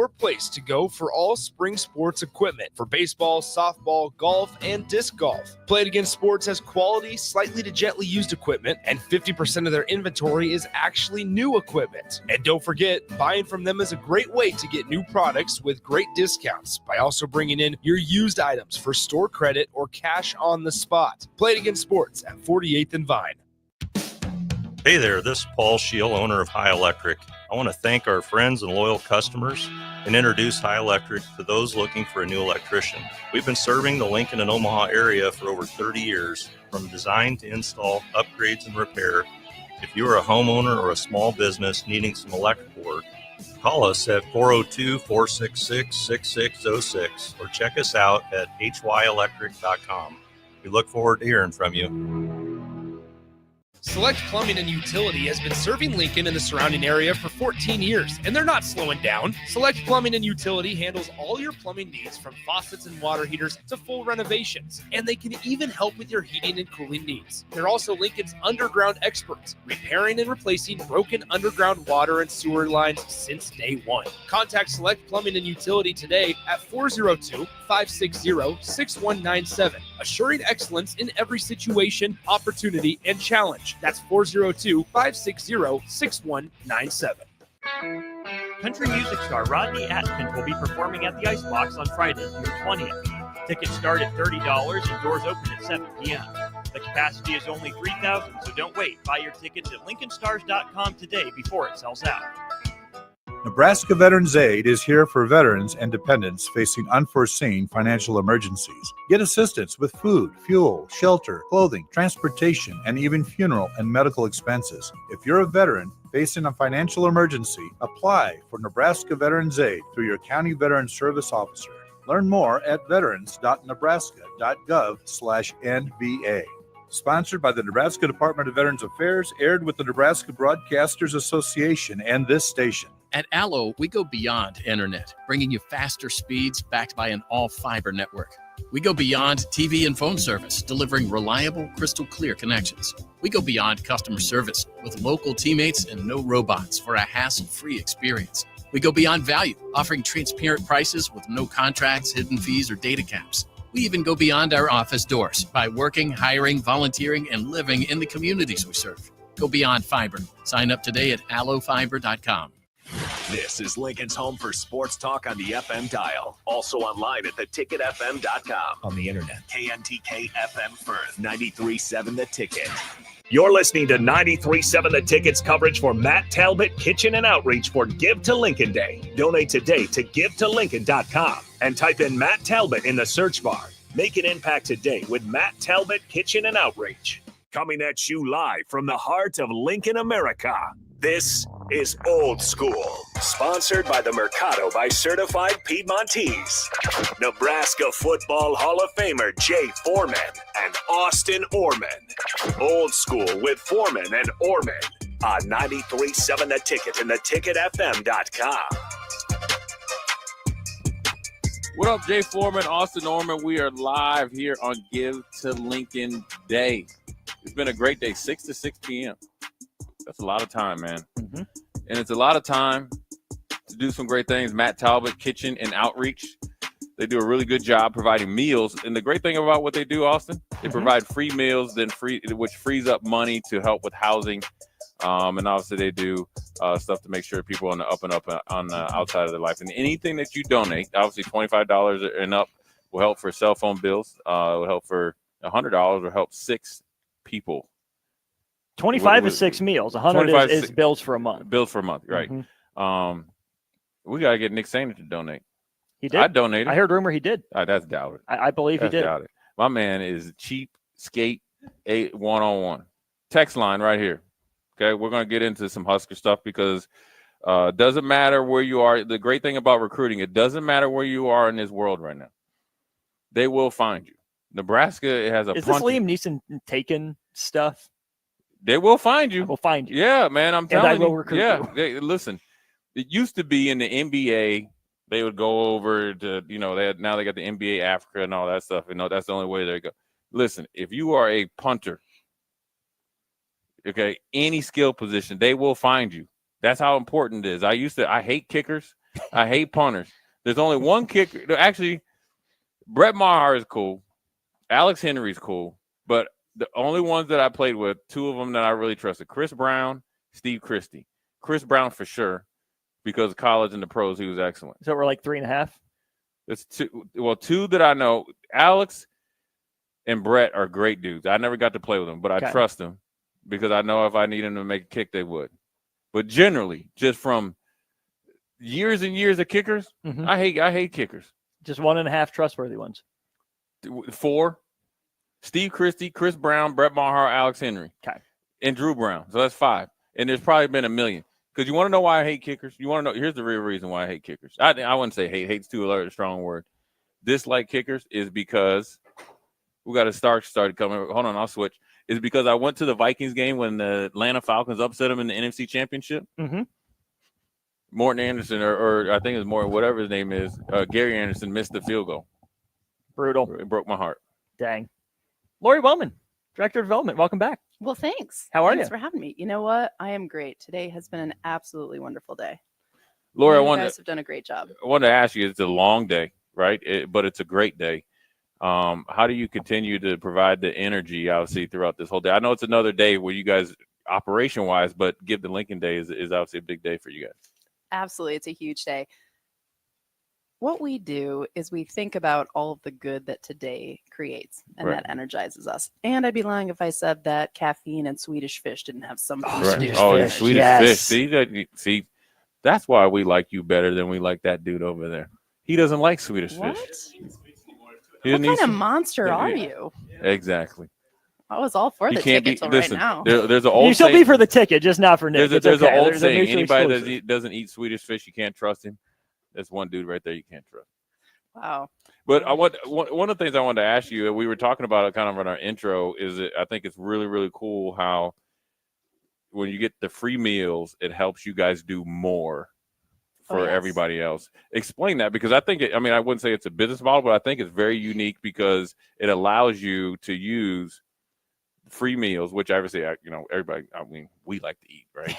your place to go for all spring sports equipment for baseball, softball, golf, and disc golf. Play It Again Sports has quality, slightly to gently used equipment, and 50% of their inventory is actually new equipment. And don't forget, buying from them is a great way to get new products with great discounts by also bringing in your used items for store credit or cash on the spot. Play It Again Sports at 48th and Vine. Hey there, this is Paul Scheel, owner of High Electric. I want to thank our friends and loyal customers and introduce High Electric to those looking for a new electrician. We've been serving the Lincoln and Omaha area for over 30 years, from design to install, upgrades, and repair. If you are a homeowner or a small business needing some electrical work, call us at 402-466-6606 or check us out at hyelectric.com. We look forward to hearing from you. Select Plumbing and Utility has been serving Lincoln and the surrounding area for 14 years, and they're not slowing down. Select Plumbing and Utility handles all your plumbing needs, from faucets and water heaters to full renovations, and they can even help with your heating and cooling needs. They're also Lincoln's underground experts, repairing and replacing broken underground water and sewer lines since day one. Contact Select Plumbing and Utility today at 402-560-6197, assuring excellence in every situation, opportunity, and challenge. That's 402-560-6197. Country music star Rodney Atkins will be performing at the Icebox on Friday, June 20th. Tickets start at $30 and doors open at 7 p.m. The capacity is only 3,000, so don't wait. Buy your tickets at LincolnStars.com today before it sells out. Nebraska Veterans Aid is here for veterans and dependents facing unforeseen financial emergencies. Get assistance with food, fuel, shelter, clothing, transportation, and even funeral and medical expenses. If you're a veteran facing a financial emergency, apply for Nebraska Veterans Aid through your county veteran service officer. Learn more at veterans.nebraska.gov/NVA. Sponsored by the Nebraska Department of Veterans Affairs, aired with the Nebraska Broadcasters Association and this station. At Allo, we go beyond internet, bringing you faster speeds backed by an all-fiber network. We go beyond TV and phone service, delivering reliable, crystal clear connections. We go beyond customer service with local teammates and no robots for a hassle-free experience. We go beyond value, offering transparent prices with no contracts, hidden fees, or data caps. We even go beyond our office doors by working, hiring, volunteering, and living in the communities we serve. Go beyond fiber. Sign up today at allofiber.com. This is Lincoln's home for sports talk on the FM dial. Also online at theticketfm.com. On the internet, KNTK FM Firth, 93.7 The Ticket. You're listening to 93.7 The Ticket's coverage for Matt Talbot Kitchen and Outreach for Give to Lincoln Day. Donate today to GiveToLincoln.com and type in Matt Talbot in the search bar. Make an impact today with Matt Talbot Kitchen and Outreach. Coming at you live from the heart of Lincoln, America. This is Old School, sponsored by the Mercado by Certified Piedmontese. Nebraska Football Hall of Famer Jay Foreman and Austin Orman. Old School with Foreman and Orman on 93.7 The Ticket and theticketfm.com. What up, Jay Foreman, Austin Orman? We are live here on Give to Lincoln Day. It's been a great day, 6 to 6 p.m. That's a lot of time, man. Mm-hmm. And it's a lot of time to do some great things. Matt Talbot Kitchen and Outreach. They do a really good job providing meals. And the great thing about what they do, Austin, they provide free meals, which frees up money to help with housing. And obviously they do stuff to make sure people on the up and up on the outside of their life. And anything that you donate, obviously $25 and up will help for cell phone bills. Will help for $100 will help 6 people. 25 is 6 meals. 100 is bills for a month. Bills for a month, right. Mm-hmm. We got to get Nick Sainer to donate. He did? I donated. I heard rumor he did. That's doubted. I believe he did. Doubted. My man is cheap skate 8 one-on-one. Text line right here. Okay, we're going to get into some Husker stuff because it doesn't matter where you are. The great thing about recruiting, it doesn't matter where you are in this world right now. They will find you. Nebraska has a Is this Liam Neeson taking stuff? They will find you. I will find you. Yeah, man, I'm telling you. And I will recruit you. Listen, it used to be in the NBA, they would go over to, now they got the NBA Africa and all that stuff. That's the only way they go. Listen, if you are a punter, okay, any skill position, they will find you. That's how important it is. I hate kickers. I hate punters. There's only one kicker. Actually, Brett Maher is cool. Alex Henry's cool. But the only ones that I played with, two of them that I really trusted, Chris Brown, Steve Christie. Chris Brown for sure, because of college and the pros, he was excellent. So we're like 3.5. It's two that I know. Alex and Brett are great dudes. I never got to play with them, but I trust them because I know if I need them to make a kick, they would. But generally, just from years and years of kickers, I hate kickers. Just 1.5 trustworthy ones. 4, Steve Christie, Chris Brown, Brett Maher, Alex Henry, and Drew Brown. So that's 5. And there's probably been a million. Because you want to know why I hate kickers? You want to know? Here's the real reason why I hate kickers. I wouldn't say hate. Hate's too a strong word. Dislike kickers is because we got a started coming. Hold on, I'll switch. Is because I went to the Vikings game when the Atlanta Falcons upset them in the NFC Championship. Morton Anderson, or I think it's Morton, whatever his name is, Gary Anderson missed the field goal. Brutal. It broke my heart. Dang. Lori Wellman, Director of Development, welcome back. Well, thanks. How are you? Thanks for having me. You know what? I am great. Today has been an absolutely wonderful day. Lori, you guys have done a great job. I wanted to ask you, it's a long day, right? But it's a great day. How do you continue to provide the energy, obviously, throughout this whole day? I know it's another day where you guys, operation-wise, but Give the Lincoln Day is obviously a big day for you guys. Absolutely. It's a huge day. What we do is we think about all of the good that today creates, and that energizes us. And I'd be lying if I said that caffeine and Swedish fish didn't have something to do. Swedish fish. See, that's why we like you better than we like that dude over there. He doesn't like Swedish fish. What kind of monster are you? Exactly. I was all for the ticket till right now. There's an old you still be for the ticket, just not for Nick. There's an old saying: anybody that doesn't eat Swedish fish, you can't trust him. That's one dude right there you can't trust. Wow. But one of the things I wanted to ask you, we were talking about it kind of in our intro, is that I think it's really, really cool how when you get the free meals, it helps you guys do more for everybody else. Explain that, because I think I wouldn't say it's a business model, but I think it's very unique because it allows you to use free meals, which obviously, everybody, we like to eat, right?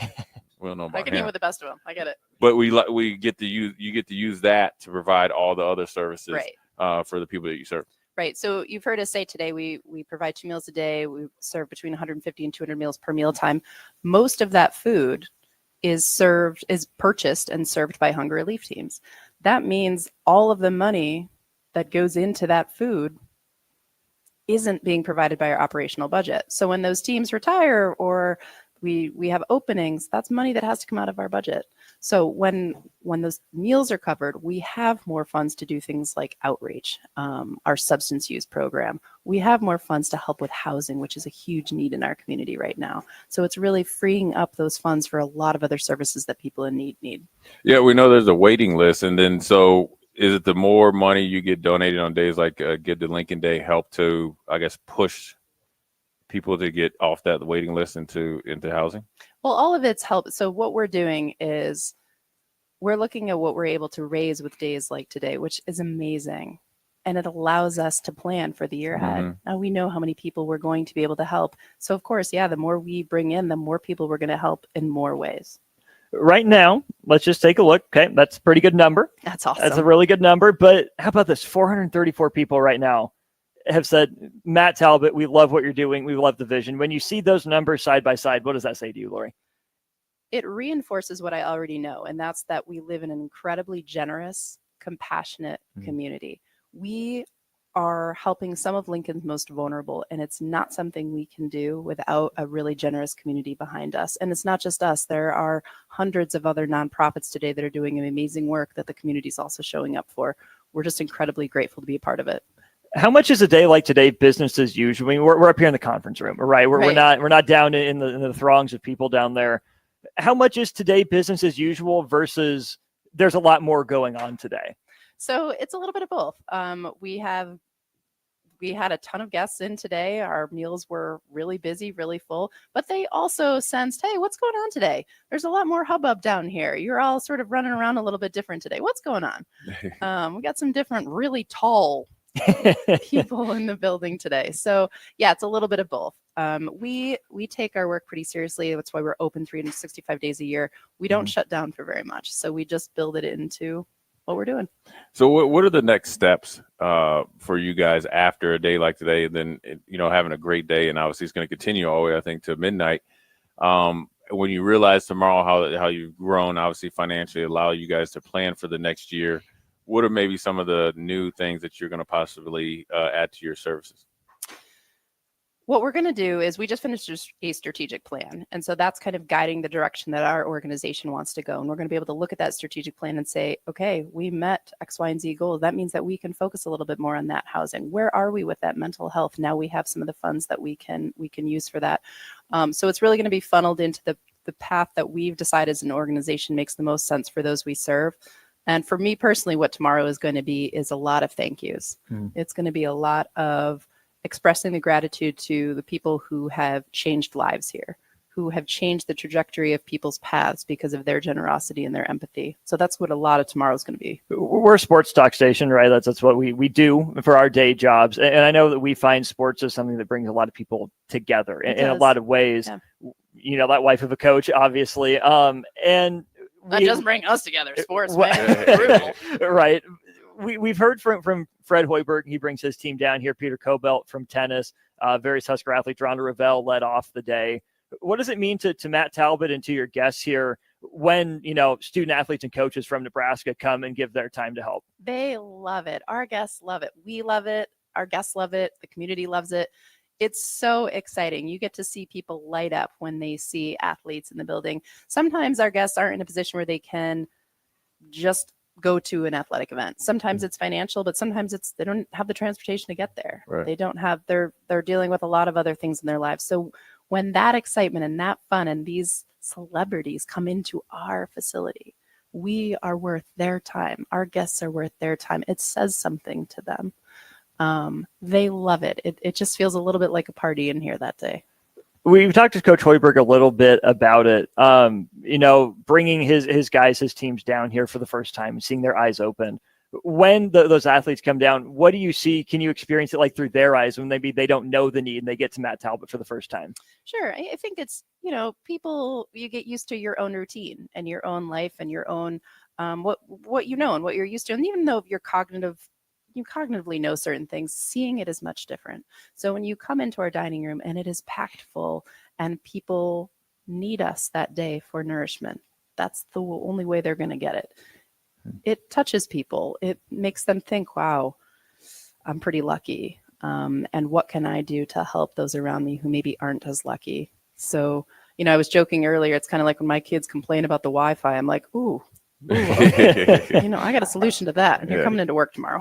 We don't know about I can eat with the best of them. I get it. But you get to use that to provide all the other services for the people that you serve. Right. So you've heard us say today we provide 2 meals a day. We serve between 150 and 200 meals per mealtime. Most of that food is purchased and served by hunger relief teams. That means all of the money that goes into that food isn't being provided by our operational budget. So when those teams retire or we have openings, that's money that has to come out of our budget. So when those meals are covered, we have more funds to do things like outreach, our substance use program. We have more funds to help with housing, which is a huge need in our community right now. So it's really freeing up those funds for a lot of other services that people in need. Yeah, we know there's a waiting list. And then so is it the more money you get donated on days like Give the Lincoln Day help to, I guess, push people to get off that waiting list into housing? Well, all of it's help. So what we're doing is we're looking at what we're able to raise with days like today, which is amazing. And it allows us to plan for the year ahead. Now we know how many people we're going to be able to help. So of course, the more we bring in, the more people we're going to help in more ways. Right now, let's just take a look. Okay, that's a pretty good number. That's awesome. That's a really good number. But how about this? 434 people right now have said, Matt Talbot, we love what you're doing. We love the vision. When you see those numbers side by side, what does that say to you, Lori? It reinforces what I already know, and that's that we live in an incredibly generous, compassionate community. We are helping some of Lincoln's most vulnerable, and it's not something we can do without a really generous community behind us. And it's not just us. There are hundreds of other nonprofits today that are doing amazing work that the community is also showing up for. We're just incredibly grateful to be a part of it. How much is a day like today business as usual? I mean, we're up here in the conference room, right? We're not down in the throngs of people down there. How much is today business as usual versus there's a lot more going on today? So it's a little bit of both. We had a ton of guests in today. Our meals were really busy, really full, but they also sensed, hey, what's going on today? There's a lot more hubbub down here. You're all sort of running around a little bit different today. What's going on? We got some different, really tall people in the building today. So yeah, it's a little bit of both. We take our work pretty seriously. That's why we're open 365 days a year. We don't shut down for very much, so we just build it into what we're doing. So what are the next steps for you guys after a day like today? And then, having a great day, and obviously it's going to continue all the way, I think, to midnight. When you realize tomorrow how you've grown, obviously financially, allow you guys to plan for the next year, what are maybe some of the new things that you're going to possibly add to your services? What we're going to do is we just finished a strategic plan. And so that's kind of guiding the direction that our organization wants to go. And we're going to be able to look at that strategic plan and say, okay, we met X, Y, and Z goals. That means that we can focus a little bit more on that housing. Where are we with that mental health? Now we have some of the funds that we can use for that. So it's really going to be funneled into the path that we've decided as an organization makes the most sense for those we serve. And for me personally, what tomorrow is going to be is a lot of thank yous. It's going to be a lot of expressing the gratitude to the people who have changed lives here, who have changed the trajectory of people's paths because of their generosity and their empathy. So that's what a lot of tomorrow is going to be. We're a sports talk station, right? That's what we do for our day jobs. And I know that we find sports as something that brings a lot of people together in a lot of ways. Yeah. That wife of a coach, obviously. And that doesn't bring us together. Sports, man. Right. We've heard from Fred Hoiberg. He brings his team down here. Peter Cobelt from tennis. Various Husker athletes. Rhonda Revelle led off the day. What does it mean to Matt Talbot and to your guests here when, student athletes and coaches from Nebraska come and give their time to help? They love it. Our guests love it. We love it. Our guests love it. The community loves it. It's so exciting. You get to see people light up when they see athletes in the building. Sometimes our guests aren't in a position where they can just go to an athletic event. Sometimes it's financial, but sometimes they don't have the transportation to get there. Right. They don't have, they're dealing with a lot of other things in their lives. So when that excitement and that fun and these celebrities come into our facility, we are worth their time. Our guests are worth their time. It says something to them. They love it. It just feels a little bit like a party in here that day. We've talked to Coach Hoiberg a little bit about it, bringing his guys, his teams down here for the first time and seeing their eyes open. When those athletes come down, what do you see? Can you experience it like through their eyes when maybe they don't know the need and they get to Matt Talbot for the first time? Sure. I think it's, people, you get used to your own routine and your own life and your own, what you know and what you're used to. And even though you cognitively know certain things, seeing it is much different. So when you come into our dining room and it is packed full and people need us that day for nourishment, that's the only way they're going to get it. It touches people. It makes them think, wow, I'm pretty lucky. And what can I do to help those around me who maybe aren't as lucky? So, I was joking earlier, it's kind of like when my kids complain about the Wi-Fi, I'm like, ooh, okay. I got a solution to that, and you're coming into work tomorrow.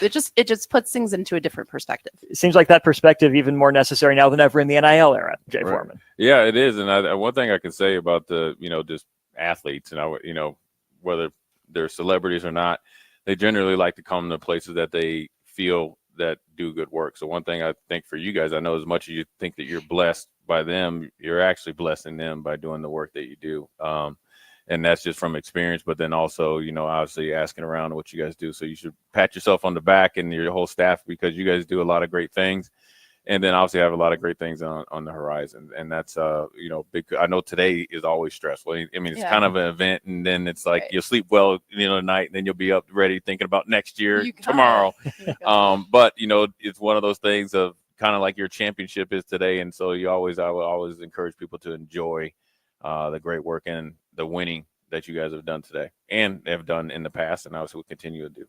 It just puts things into a different perspective. It seems like that perspective even more necessary now than ever in the NIL era, Jay Foreman. Yeah, it is. And one thing I can say about the, just athletes, and whether they're celebrities or not, they generally like to come to places that they feel that do good work. So one thing I think for you guys, I know as much as you think that you're blessed by them, you're actually blessing them by doing the work that you do. And that's just from experience, but then also, obviously asking around what you guys do. So you should pat yourself on the back and your whole staff because you guys do a lot of great things. And then obviously have a lot of great things on the horizon. And that's, big. I know today is always stressful. I mean, it's kind of an event, and then it's like you'll sleep well, tonight, and then you'll be up ready thinking about next year, tomorrow. But, it's one of those things of kind of like your championship is today. And so I will always encourage people to enjoy the great work and the winning that you guys have done today and have done in the past, and obviously will continue to do.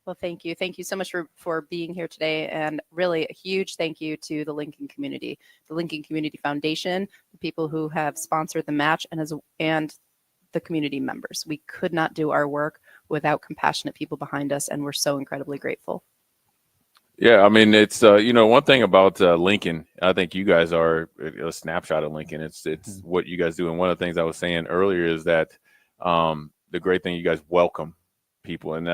Well, thank you. Thank you so much for being here today. And really a huge thank you to the Lincoln community, the Lincoln Community Foundation, the people who have sponsored the match, and the community members. We could not do our work without compassionate people behind us, and we're so incredibly grateful. Yeah, I mean, it's, one thing about Lincoln, I think you guys are a snapshot of Lincoln. It's what you guys do. And one of the things I was saying earlier is that the great thing, you guys welcome people. And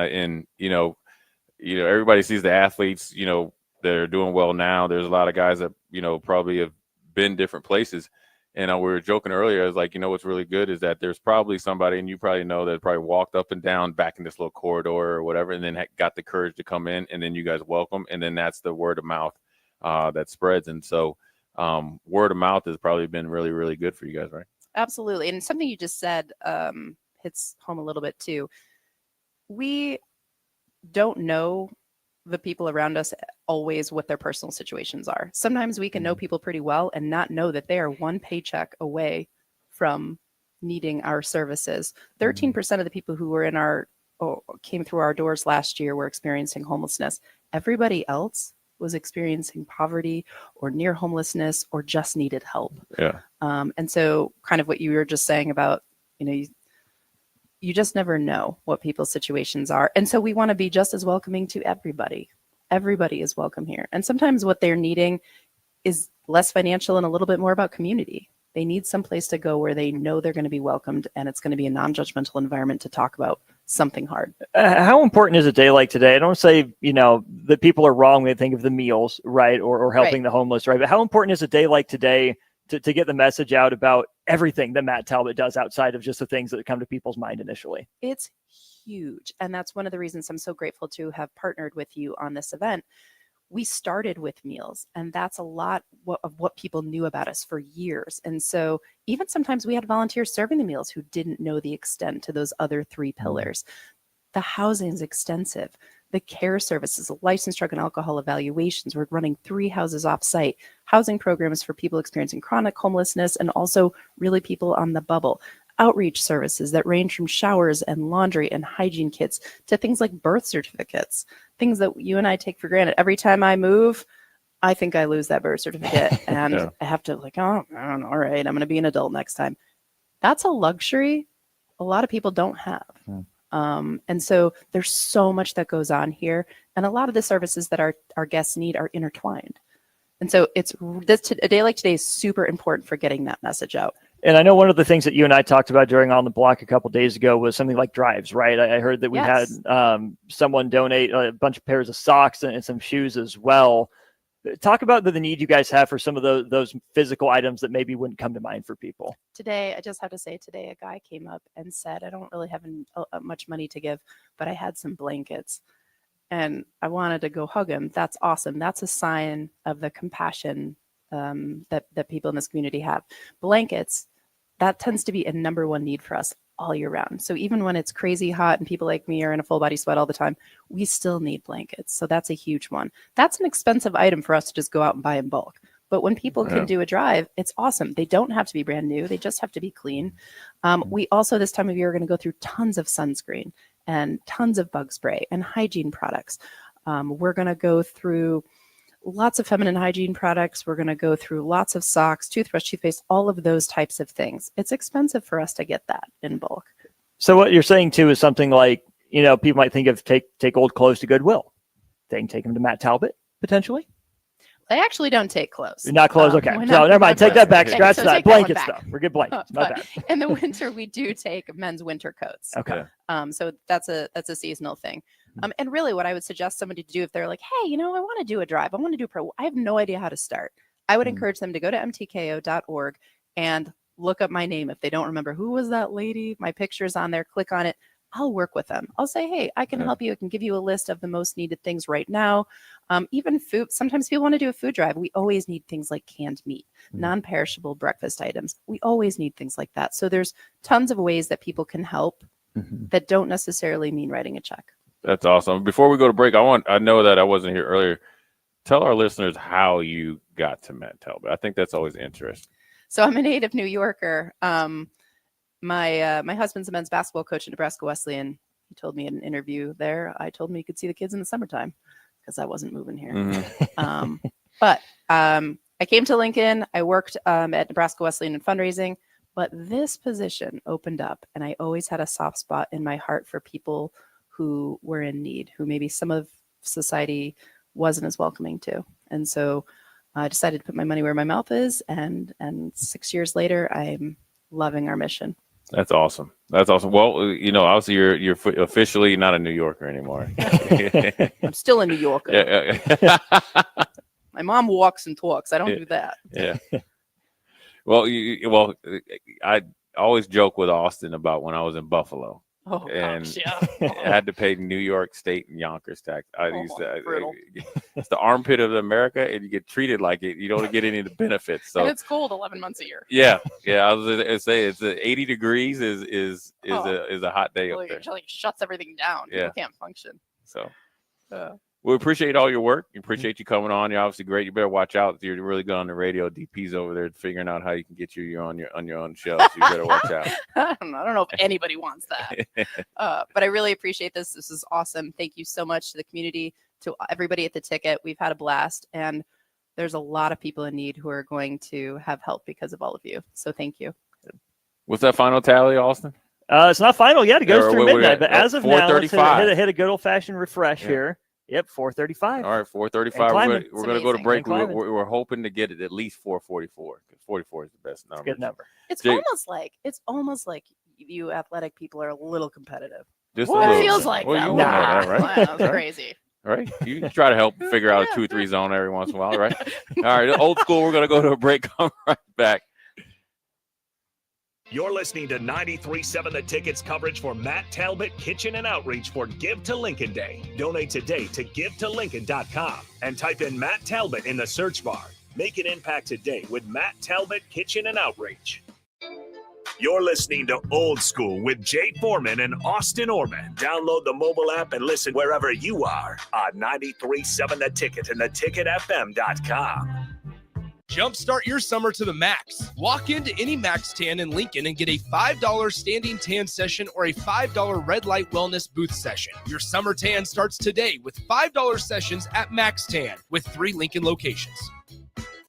everybody sees the athletes, that are doing well now. There's a lot of guys that, probably have been different places. And we were joking earlier, I was like, what's really good is that there's probably somebody, and you probably know, that probably walked up and down back in this little corridor or whatever, and then got the courage to come in, and then you guys welcome, and then that's the word of mouth that spreads. And so word of mouth has probably been really, really good for you guys, right? Absolutely. And something you just said hits home a little bit too. We don't know the people around us always what their personal situations are. Sometimes we can know people pretty well and not know that they are one paycheck away from needing our services. 13% of the people who were came through our doors last year were experiencing homelessness. Everybody else was experiencing poverty or near homelessness or just needed help. Yeah. And so kind of what you were just saying about, you just never know what people's situations are. And so we want to be just as welcoming to everybody. Everybody is welcome here. And sometimes what they're needing is less financial and a little bit more about community. They need some place to go where they know they're going to be welcomed and it's going to be a non-judgmental environment to talk about something hard. How important is a day like today? I don't say, that people are wrong when they think of the meals, right? Or helping the homeless, right? But how important is a day like today to get the message out about everything that Matt Talbot does outside of just the things that come to people's mind initially? It's huge. And that's one of the reasons I'm so grateful to have partnered with you on this event. We started with meals, and that's a lot of what people knew about us for years. And so even sometimes we had volunteers serving the meals who didn't know the extent to those other three pillars. The housing is extensive. The care services, licensed drug and alcohol evaluations. We're running 3 houses off-site, housing programs for people experiencing chronic homelessness and also really people on the bubble. Outreach services that range from showers and laundry and hygiene kits to things like birth certificates, things that you and I take for granted. Every time I move, I think I lose that birth certificate and I have to I don't know, all right, I'm going to be an adult next time. That's a luxury a lot of people don't have. And so there's so much that goes on here. And a lot of the services that our guests need are intertwined. And so a day like today is super important for getting that message out. And I know one of the things that you and I talked about during On the Block a couple of days ago was something like drives, right? I heard that we had someone donate a bunch of pairs of socks and some shoes as well. Talk about the need you guys have for some of those physical items that maybe wouldn't come to mind for people. Today, I just have to say today, a guy came up and said, I don't really have much money to give, but I had some blankets. And I wanted to go hug him. That's awesome. That's a sign of the compassion that people in this community have. Blankets, that tends to be a number one need for us all year round. So even when it's crazy hot and people like me are in a full body sweat all the time, we still need blankets. So that's a huge one. That's an expensive item for us to just go out and buy in bulk. But when people can do a drive, it's awesome. They don't have to be brand new. They just have to be clean. We also, this time of year, are going to go through tons of sunscreen and tons of bug spray and hygiene products. We're going to go through lots of feminine hygiene products. We're going to go through lots of socks, toothbrush, toothpaste, all of those types of things. It's expensive for us to get that in bulk. So what you're saying too is something like, people might think of take old clothes to Goodwill. They can take them to Matt Talbot potentially. They actually don't take clothes. Not clothes. Okay. So never mind. Take that back. Scratch that. Blankets stuff. We're good blankets. My bad. In the winter, we do take men's winter coats. Okay. So that's a seasonal thing. And really what I would suggest somebody to do if they're like, hey, I want to do a drive. I want to do a pro. I have no idea how to start. I would encourage them to go to mtko.org and look up my name. If they don't remember who was that lady, my picture's on there, click on it. I'll work with them. I'll say, hey, I can help you. I can give you a list of the most needed things right now. Even food. Sometimes people want to do a food drive. We always need things like canned meat, non-perishable breakfast items. We always need things like that. So there's tons of ways that people can help that don't necessarily mean writing a check. That's awesome. Before we go to break, I know that I wasn't here earlier. Tell our listeners how you got to Matt Talbot. I think that's always interesting. So I'm a native New Yorker. My husband's a men's basketball coach at Nebraska Wesleyan. He told me in an interview there, I told him he could see the kids in the summertime because I wasn't moving here. But I came to Lincoln. I worked at Nebraska Wesleyan in fundraising, but this position opened up and I always had a soft spot in my heart for people who were in need, who maybe some of society wasn't as welcoming to. And so I decided to put my money where my mouth is. And 6 years later, I'm loving our mission. That's awesome. That's awesome. Well, obviously you're officially not a New Yorker anymore. I'm still a New Yorker. My mom walks and talks. I don't do that. Yeah. Well, I always joke with Austin about when I was in Buffalo. Oh, and gosh, yeah. I had to pay New York State and Yonkers tax. Brutal. It's the armpit of America, and you get treated like it. You don't get any of the benefits. So And it's cold 11 months a year. yeah. I was going to say it's 80 degrees is a hot day Well, up there. it like shuts everything down. Yeah. People can't function. So. Uh, We appreciate all your work. We appreciate you coming on. You're obviously great. You better watch out. You're really good on the radio. DP's over there figuring out how you can get you on your own show. So you better watch out. I don't know if anybody wants that. But I really appreciate this. This is awesome. Thank you so much to the community, to everybody at the ticket. We've had a blast, and there's a lot of people in need who are going to have help because of all of you. So thank you. What's that final tally, Austin? It's not final yet. It goes Or through what we midnight. got? But as of now, let's hit a good old-fashioned refresh here. Yep, 4:35. All right, 4:35. We're going to go to break. We're hoping to get it at least 4:44. 44 is the best number. Good number. It's almost like you athletic people are a little competitive. Just well, a little. It feels like well, that. You know that, right? Wow, that's crazy. All right, you try to help figure out a 2-3 zone every once in a while, right? All right, old school. We're going to go to a break. Come right back. You're listening to 93.7 The Ticket's coverage for Matt Talbot Kitchen and Outreach for Give to Lincoln Day. Donate today to givetolincoln.com and type in Matt Talbot in the search bar. Make an impact today with Matt Talbot Kitchen and Outreach. You're listening to Old School with Jay Foreman and Austin Orman. Download the mobile app and listen wherever you are on 93.7 The Ticket and theticketfm.com. Jumpstart your summer to the max. Walk into any Max Tan in Lincoln and get a $5 standing tan session or a $5 red light wellness booth session. Your summer tan starts today with $5 sessions at Max Tan with 3 Lincoln locations.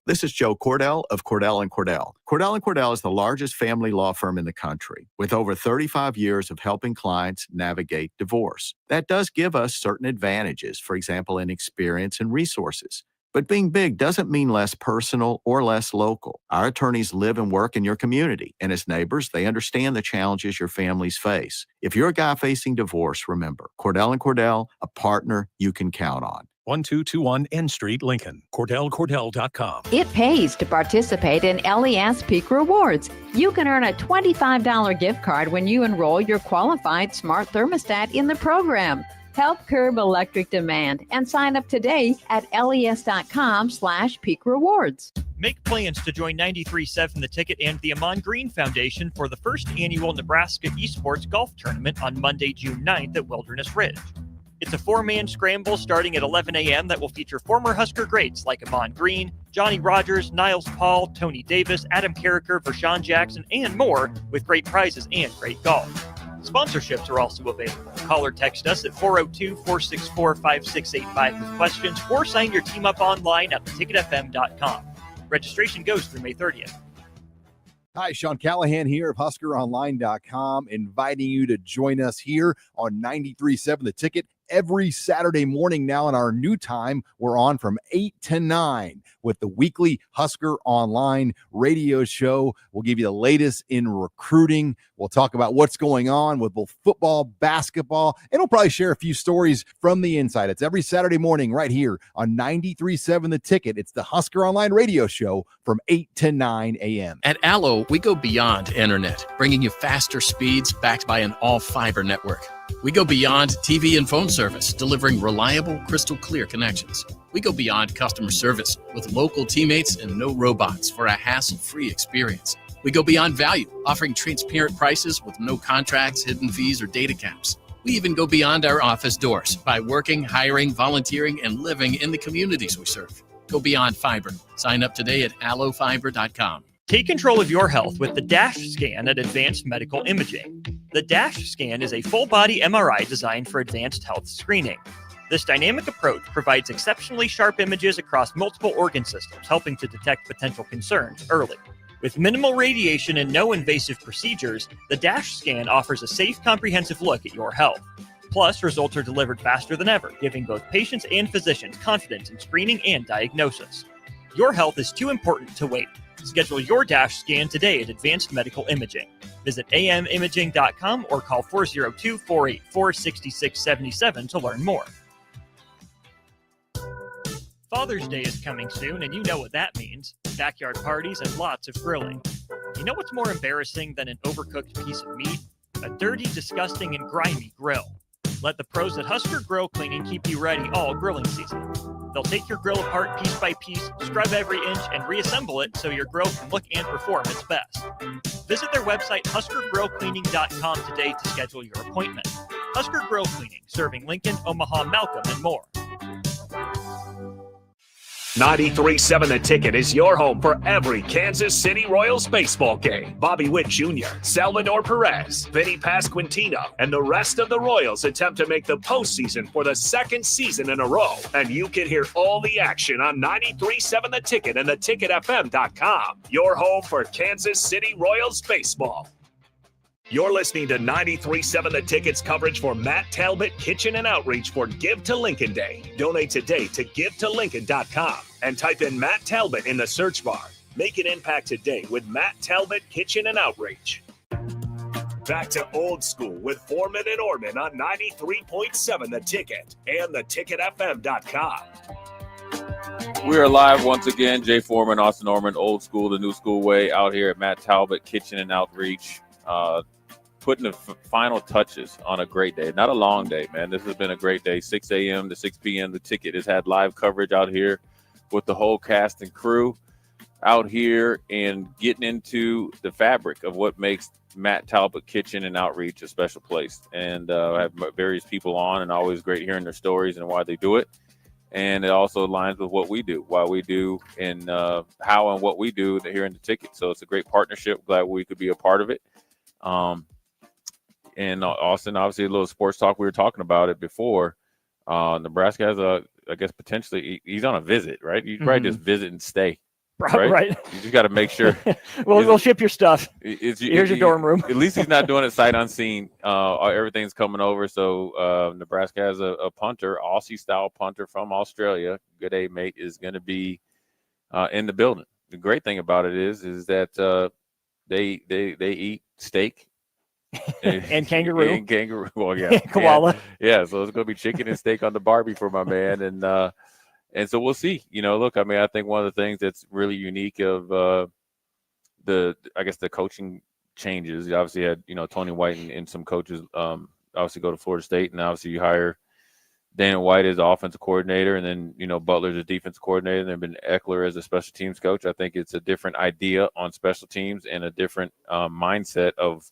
This is Joe Cordell of Cordell & Cordell. Cordell & Cordell is the largest family law firm in the country with over 35 years of helping clients navigate divorce. That does give us certain advantages, for example, in experience and resources. But being big doesn't mean less personal or less local. Our attorneys live and work in your community, and as neighbors, they understand the challenges your families face. If you're a guy facing divorce, remember, Cordell & Cordell, a partner you can count on. 1221 N Street, Lincoln. CordellCordell.com. It pays to participate in LES Peak Rewards. You can earn a $25 gift card when you enroll your qualified smart thermostat in the program. Help curb electric demand and sign up today at les.com/peak rewards. Make plans to join 93.7 The Ticket and the Amon Green Foundation for the first annual Nebraska Esports Golf Tournament on Monday, June 9th at Wilderness Ridge. It's a 4-man scramble starting at 11 a.m. that will feature former Husker greats like Amon Green, Johnny Rogers, Niles Paul, Tony Davis, Adam Carricker, Vershawn Jackson, and more, with great prizes and great golf. Sponsorships are also available. Call or text us at 402-464-5685 with questions, or sign your team up online at theticketfm.com. Registration goes through May 30th. Hi, Sean Callahan here of HuskerOnline.com, inviting you to join us here on 93.7 The Ticket every Saturday morning now. In our new time, we're on from 8 to 9 with the weekly Husker Online radio show. We'll give you the latest in recruiting. We'll talk about what's going on with both football, basketball, and we'll probably share a few stories from the inside. It's every Saturday morning right here on 93.7 The Ticket. It's the Husker Online radio show from 8 to 9 a.m. At Allo, we go beyond internet, bringing you faster speeds backed by an all-fiber network. We go beyond TV and phone service, delivering reliable, crystal clear connections. We go beyond customer service with local teammates and no robots for a hassle-free experience. We go beyond value, offering transparent prices with no contracts, hidden fees, or data caps. We even go beyond our office doors by working, hiring, volunteering, and living in the communities we serve. Go beyond fiber. Sign up today at allofiber.com. Take control of your health with the DASH scan at Advanced Medical Imaging. The DASH scan is a full-body MRI designed for advanced health screening. This dynamic approach provides exceptionally sharp images across multiple organ systems, helping to detect potential concerns early. With minimal radiation and no invasive procedures, the DASH scan offers a safe, comprehensive look at your health. Plus, results are delivered faster than ever, giving both patients and physicians confidence in screening and diagnosis. Your health is too important to wait. Schedule your DASH scan today at Advanced Medical Imaging. Visit amimaging.com or call 402-484-6677 to learn more. Father's Day is coming soon, and you know what that means. Backyard parties and lots of grilling. You know what's more embarrassing than an overcooked piece of meat? a dirty, disgusting, and grimy grill. Let the pros at Husker Grill Cleaning keep you ready all grilling season. They'll take your grill apart piece by piece, scrub every inch, and reassemble it so your grill can look and perform its best. Visit their website, huskergrillcleaning.com today to schedule your appointment. Husker Grill Cleaning, serving Lincoln, Omaha, Malcolm, and more. 93.7 The Ticket is your home for every Kansas City Royals baseball game. Bobby Witt Jr., Salvador Perez, Vinny Pasquantino, and the rest of the Royals attempt to make the postseason for the second season in a row. And you can hear all the action on 93.7 The Ticket and theticketfm.com. Your home for Kansas City Royals baseball. You're listening to 93.7 The Ticket's coverage for Matt Talbot Kitchen and Outreach for Give to Lincoln Day. Donate today to givetolincoln.com and type in Matt Talbot in the search bar. Make an impact today with Matt Talbot Kitchen and Outreach. Back to old school with Foreman and Orman on 93.7 The Ticket and theticketfm.com. We are live once again. Jay Foreman, Austin Orman, old school, the new school way, out here at Matt Talbot Kitchen and Outreach. Putting the final touches on a great day. Not a long day, man. This has been a great day. 6 a.m. to 6 p.m. The Ticket has had live coverage out here with the whole cast and crew out here and getting into the fabric of what makes Matt Talbot Kitchen and Outreach a special place. And I have various people on, and always great hearing their stories and why they do it. And it also aligns with what we do, why we do, and how and what we do here in the Ticket. So it's a great partnership. Glad we could be a part of it. And Austin, obviously, a little sports talk. We were talking about it before. Nebraska has I guess potentially he's on a visit, right? You probably just visit and stay, right? You just got to make sure. We'll ship your stuff. Here's your dorm room. At least he's not doing it sight unseen. Everything's coming over. So Nebraska has a punter, Aussie-style punter from Australia. Good day, mate, is going to be in the building. The great thing about it is that they eat steak. and kangaroo. And kangaroo. Well, yeah. Koala. Yeah, so it's going to be chicken and steak on the Barbie for my man. And so we'll see. Look, I mean, I think one of the things that's really unique of the coaching changes, you obviously had, Tony White and some coaches obviously go to Florida State, and obviously you hire Dana White as offensive coordinator, and then, Butler's a defensive coordinator, and then been Eckler as a special teams coach. I think it's a different idea on special teams and a different mindset of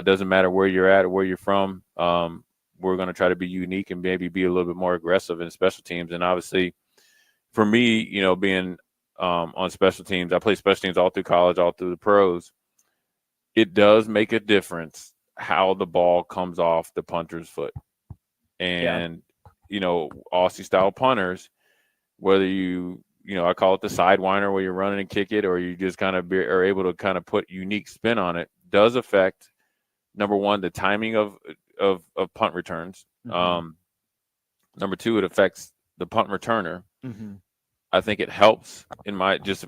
doesn't matter where you're at or where you're from. We're going to try to be unique and maybe be a little bit more aggressive in special teams. And obviously, for me, being on special teams, I played special teams all through college, all through the pros. It does make a difference how the ball comes off the punter's foot. And, Aussie-style punters, whether I call it the sidewinder where you're running and kick it, or you just kind of are able to kind of put unique spin on it, does affect, number one, the timing of punt returns. Mm-hmm. Number two, it affects the punt returner. Mm-hmm. I think it helps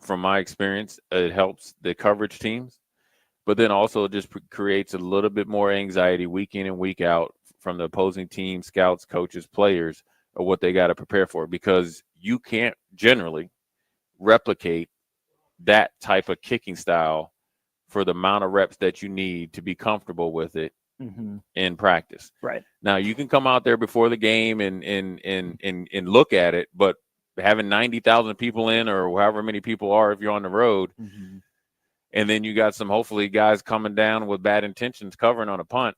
from my experience, it helps the coverage teams, but then also it just creates a little bit more anxiety week in and week out from the opposing team, scouts, coaches, players, of what they got to prepare for, because you can't generally replicate that type of kicking style for the amount of reps that you need to be comfortable with it in practice. Right. Now you can come out there before the game and look at it, but having 90,000 people in, or however many people are, if you're on the road, and then you got some, hopefully, guys coming down with bad intentions covering on a punt,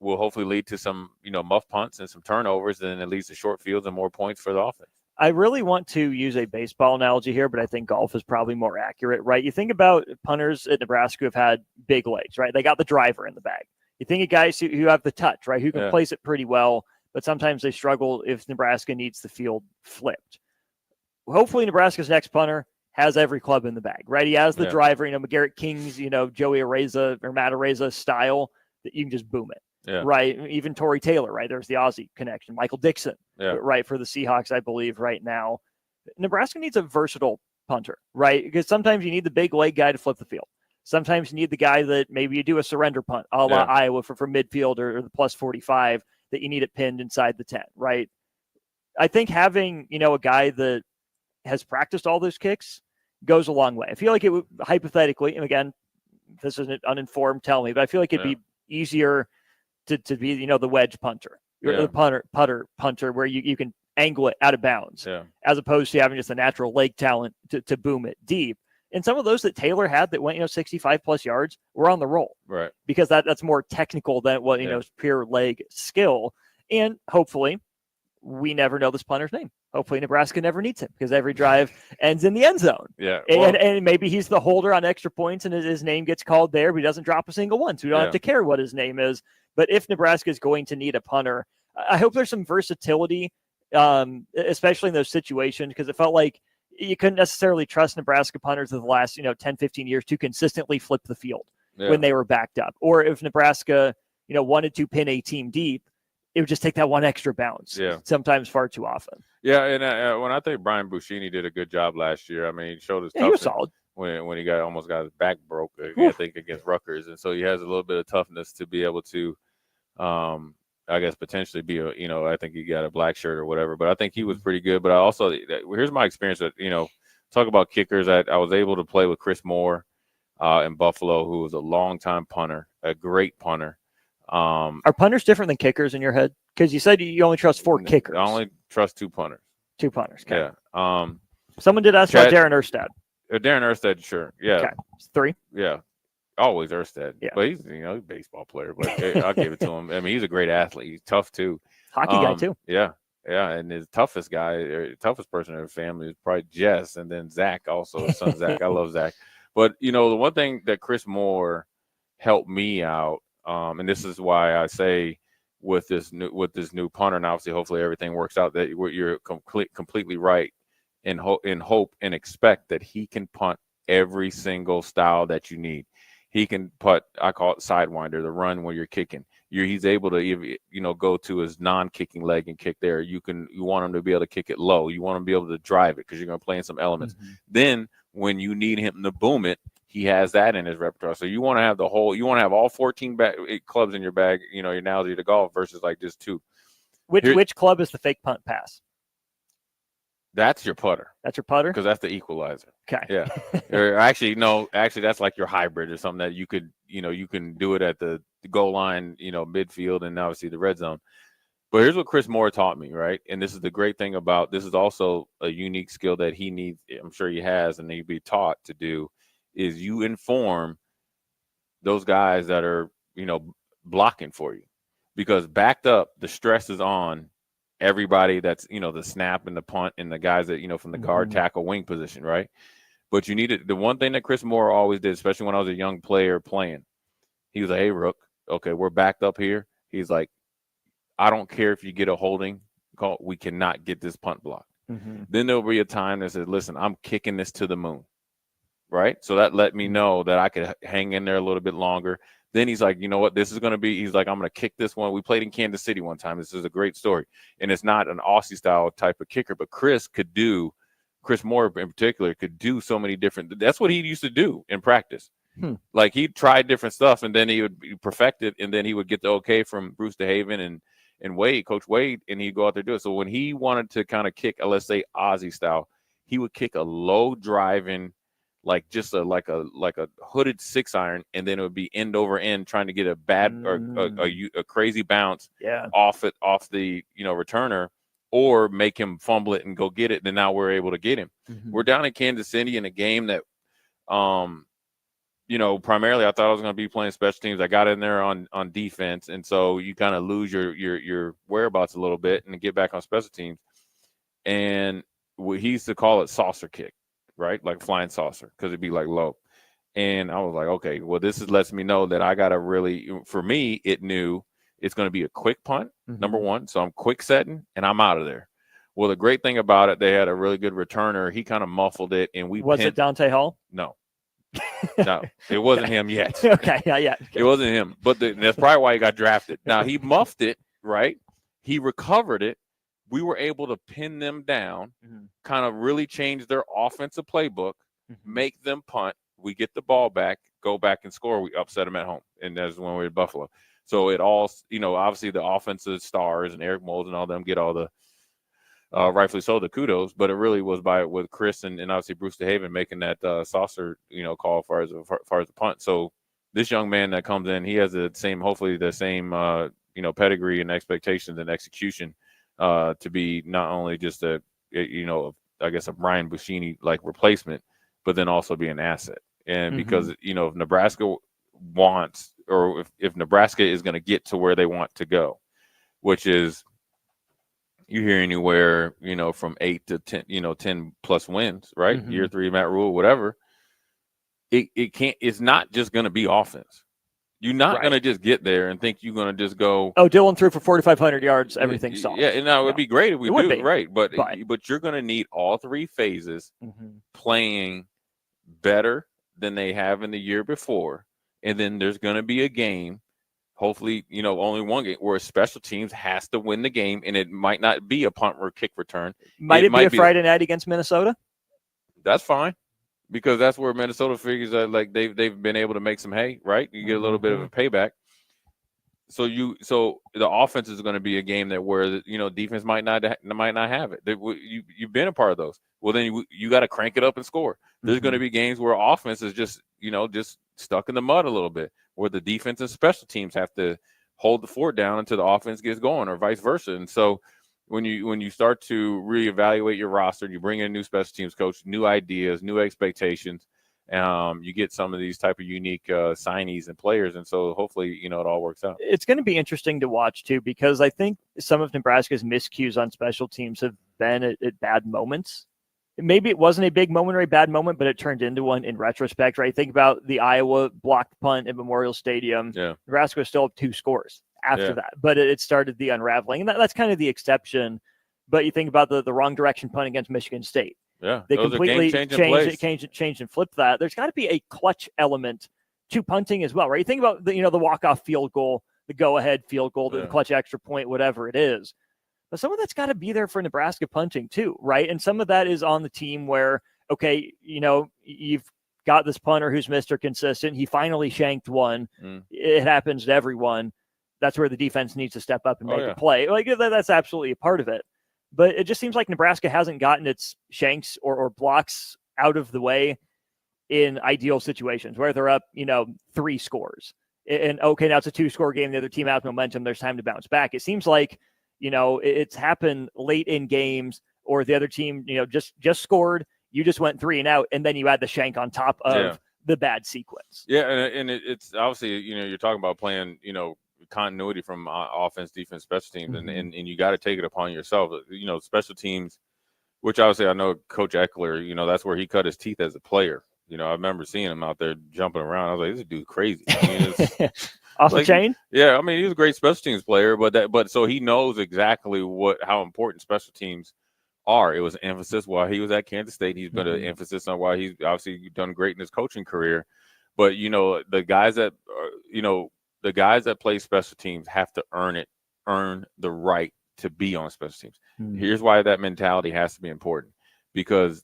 will hopefully lead to some, muff punts and some turnovers, and then it leads to short fields and more points for the offense. I really want to use a baseball analogy here, but I think golf is probably more accurate, right? You think about punters at Nebraska who have had big legs, right? They got the driver in the bag. You think of guys who have the touch, right? Who can place it pretty well, but sometimes they struggle if Nebraska needs the field flipped. Hopefully Nebraska's next punter has every club in the bag, right? He has the driver, McGarrett King's, Joey Areza or Matt Areza style that you can just boom it. Yeah. Right. Even Torrey Taylor, right? There's the Aussie connection. Michael Dixon, right, for the Seahawks, I believe, right now. Nebraska needs a versatile punter, right? Because sometimes you need the big leg guy to flip the field. Sometimes you need the guy that maybe you do a surrender punt, a la Iowa for midfield or the plus 45 that you need it pinned inside the 10, right? I think having, a guy that has practiced all those kicks goes a long way. I feel like it would, hypothetically, and again, this isn't uninformed, tell me, but I feel like it'd be easier to be, the wedge punter, or the putter punter, where you can angle it out of bounds, as opposed to having just a natural leg talent to boom it deep. And some of those that Taylor had that went, 65 plus yards were on the roll, right? Because that's more technical than what, pure leg skill. And hopefully we never know this punter's name. Hopefully Nebraska never needs him, because every drive ends in the end zone. Yeah. And maybe he's the holder on extra points and his name gets called there, but he doesn't drop a single one. So we don't have to care what his name is. But if Nebraska is going to need a punter, I hope there's some versatility, especially in those situations, because it felt like you couldn't necessarily trust Nebraska punters of the last, 10, 15 years to consistently flip the field when they were backed up. Or if Nebraska, wanted to pin a team deep, it would just take that one extra bounce. Sometimes far too often. Yeah, and when I think Brian Buschini did a good job last year, I mean, he showed his toughness. He was solid. When he almost got his back broke, I think, against Rutgers. And so he has a little bit of toughness to be able to, I guess, potentially be I think he got a black shirt or whatever, but I think he was pretty good. But I also, here's my experience that, talk about kickers. I was able to play with Chris Moore in Buffalo, who was a longtime punter, a great punter. Are punters different than kickers in your head? Because you said you only trust 4 kickers. I only trust 2 punters. 2 punters. Okay. Yeah. Someone did ask about Darren Erstad. Darren Erstad, sure. Yeah. Okay. 3. Yeah. Always Erstad. Yeah. But he's, he's a baseball player, but I'll give it to him. I mean, he's a great athlete. He's tough too. Hockey guy too. Yeah. Yeah. And his toughest person in the family is probably Jess, and then Zach, also his son Zach. I love Zach. But the one thing that Chris Moore helped me out, and this is why I say with this new punter, and obviously hopefully everything works out, that you're completely right in hope and expect that he can punt every single style that you need. He can punt, I call it sidewinder, the run where you're kicking. He's able to go to his non-kicking leg and kick there. You want him to be able to kick it low. You want him to be able to drive it, because you're going to play in some elements. Mm-hmm. Then when you need him to boom it, he has that in his repertoire. So you want to have all 14 clubs in your bag, your analogy to golf, versus like just 2. Which club is the fake punt pass? That's your putter. That's your putter? Because that's the equalizer. Okay. Yeah. Or actually, that's like your hybrid or something that you could, you can do it at the goal line, midfield, and obviously the red zone. But here's what Chris Moore taught me, right? And this is the great thing about this, is also a unique skill that he needs, I'm sure he has, and he'd be taught to do, is you inform those guys that are, blocking for you. Because backed up, the stress is on everybody that's, the snap and the punt and the guys that, from the guard, tackle, wing position, right? But you needed, the one thing that Chris Moore always did, especially when I was a young player playing, he was like, hey, Rook, okay, we're backed up here. He's like, I don't care if you get a holding call, we cannot get this punt block. Mm-hmm. Then there'll be a time that says, listen, I'm kicking this to the moon, right? So that let me know that I could hang in there a little bit longer. Then he's like, you know what, this is going to be, he's like, I'm going to kick this one. We played in Kansas City one time. This is a great story. And it's not an Aussie style type of kicker, but Chris Moore in particular could do so many different, that's what he used to do in practice. Like he tried different stuff, and then he would perfect it, and then he would get the okay from Bruce DeHaven and Wade, Coach Wade, and he'd go out there and do it. So when he wanted to kind of kick, let's say Aussie style, he would kick a low driving, like just like a hooded 6-iron, and then it would be end over end, trying to get a bad or a crazy bounce off the returner, or make him fumble it and go get it. Then now we're able to get him. Mm-hmm. We're down in Kansas City in a game that primarily I thought I was going to be playing special teams. I got in there on defense, and so you kind of lose your whereabouts a little bit and get back on special teams. And he used to call it saucer kick, right? Like flying saucer, because it'd be like low. And I was like, okay, well, this lets me know that I got to really, for me, it knew it's going to be a quick punt, number one. So I'm quick setting, and I'm out of there. Well, the great thing about it, they had a really good returner. He kind of muffled it, and Was it Dante Hall? No. No, it wasn't him yet. Okay, yeah. It wasn't him, but that's probably why he got drafted. Now, he muffed it, right? He recovered it. We were able to pin them down, kind of really change their offensive playbook, make them punt. We get the ball back, go back and score. We upset them at home, and that's when we were at Buffalo. So it all, obviously the offensive stars and Eric Moles and all them get all the rightfully so, the kudos, but it really was with Chris and obviously Bruce DeHaven making that saucer, call as far as the punt. So this young man that comes in, he has hopefully the same pedigree and expectations and execution to be not only just a Brian Buschini like replacement, but then also be an asset. And because if Nebraska wants, or if Nebraska is going to get to where they want to go, which is you hear anywhere from 8 to 10 10 plus wins, right? Year 3 Matt Rule, whatever. It's not just going to be offense. You're not going to just get there and think you're going to just go. Oh, Dylan threw for 4,500 yards. Everything's solved. Yeah, and now it would be great if we do, right? But you're going to need all 3 phases playing better than they have in the year before, and then there's going to be a game. Hopefully, only one game where special teams has to win the game, and it might not be a punt or kick return. Might it be a Friday night against Minnesota? That's fine, because that's where Minnesota figures that like they've been able to make some hay, right? You get a little bit of a payback. So the offense is going to be a game that where defense might not have it. You've been a part of those. Well, then you got to crank it up and score. There's going to be games where offense is just stuck in the mud a little bit, where the defense and special teams have to hold the fort down until the offense gets going, or vice versa. And so when you start to reevaluate your roster, you bring in a new special teams coach, new ideas, new expectations, you get some of these type of unique signees and players. And so hopefully, it all works out. It's going to be interesting to watch too, because I think some of Nebraska's miscues on special teams have been at bad moments. Maybe it wasn't a big moment or a bad moment, but it turned into one in retrospect, right? Think about the Iowa blocked punt at Memorial Stadium. Yeah. Nebraska was still up 2 scores after that, but it started the unraveling. And that's kind of the exception. But you think about the wrong direction punt against Michigan State. Yeah, they completely changed and flipped that. There's got to be a clutch element to punting as well, right? You think about the walk-off field goal, the go-ahead field goal, the clutch extra point, whatever it is. But some of that's got to be there for Nebraska punting too, right? And some of that is on the team where, okay, you've got this punter who's Mr. Consistent. He finally shanked one. It happens to everyone. That's where the defense needs to step up and make a play. Like that's absolutely a part of it. But it just seems like Nebraska hasn't gotten its shanks or blocks out of the way in ideal situations where they're up, 3 scores. And okay, now it's a 2-score game. The other team has momentum. There's time to bounce back. It seems like, it's happened late in games, or the other team, just scored. You just went 3 and out, and then you add the shank on top of the bad sequence. Yeah, and it's obviously, you're talking about playing, continuity from offense, defense, special teams, and you got to take it upon yourself. Special teams, which obviously I know Coach Eckler, that's where he cut his teeth as a player. I remember seeing him out there jumping around. I was like, this dude's crazy. Off the chain? Yeah, he was a great special teams player, but so he knows exactly how important special teams are. It was an emphasis while he was at Kansas State. He's been an emphasis on why he's obviously done great in his coaching career. But the guys that play special teams have to earn the right to be on special teams. Here's why that mentality has to be important, because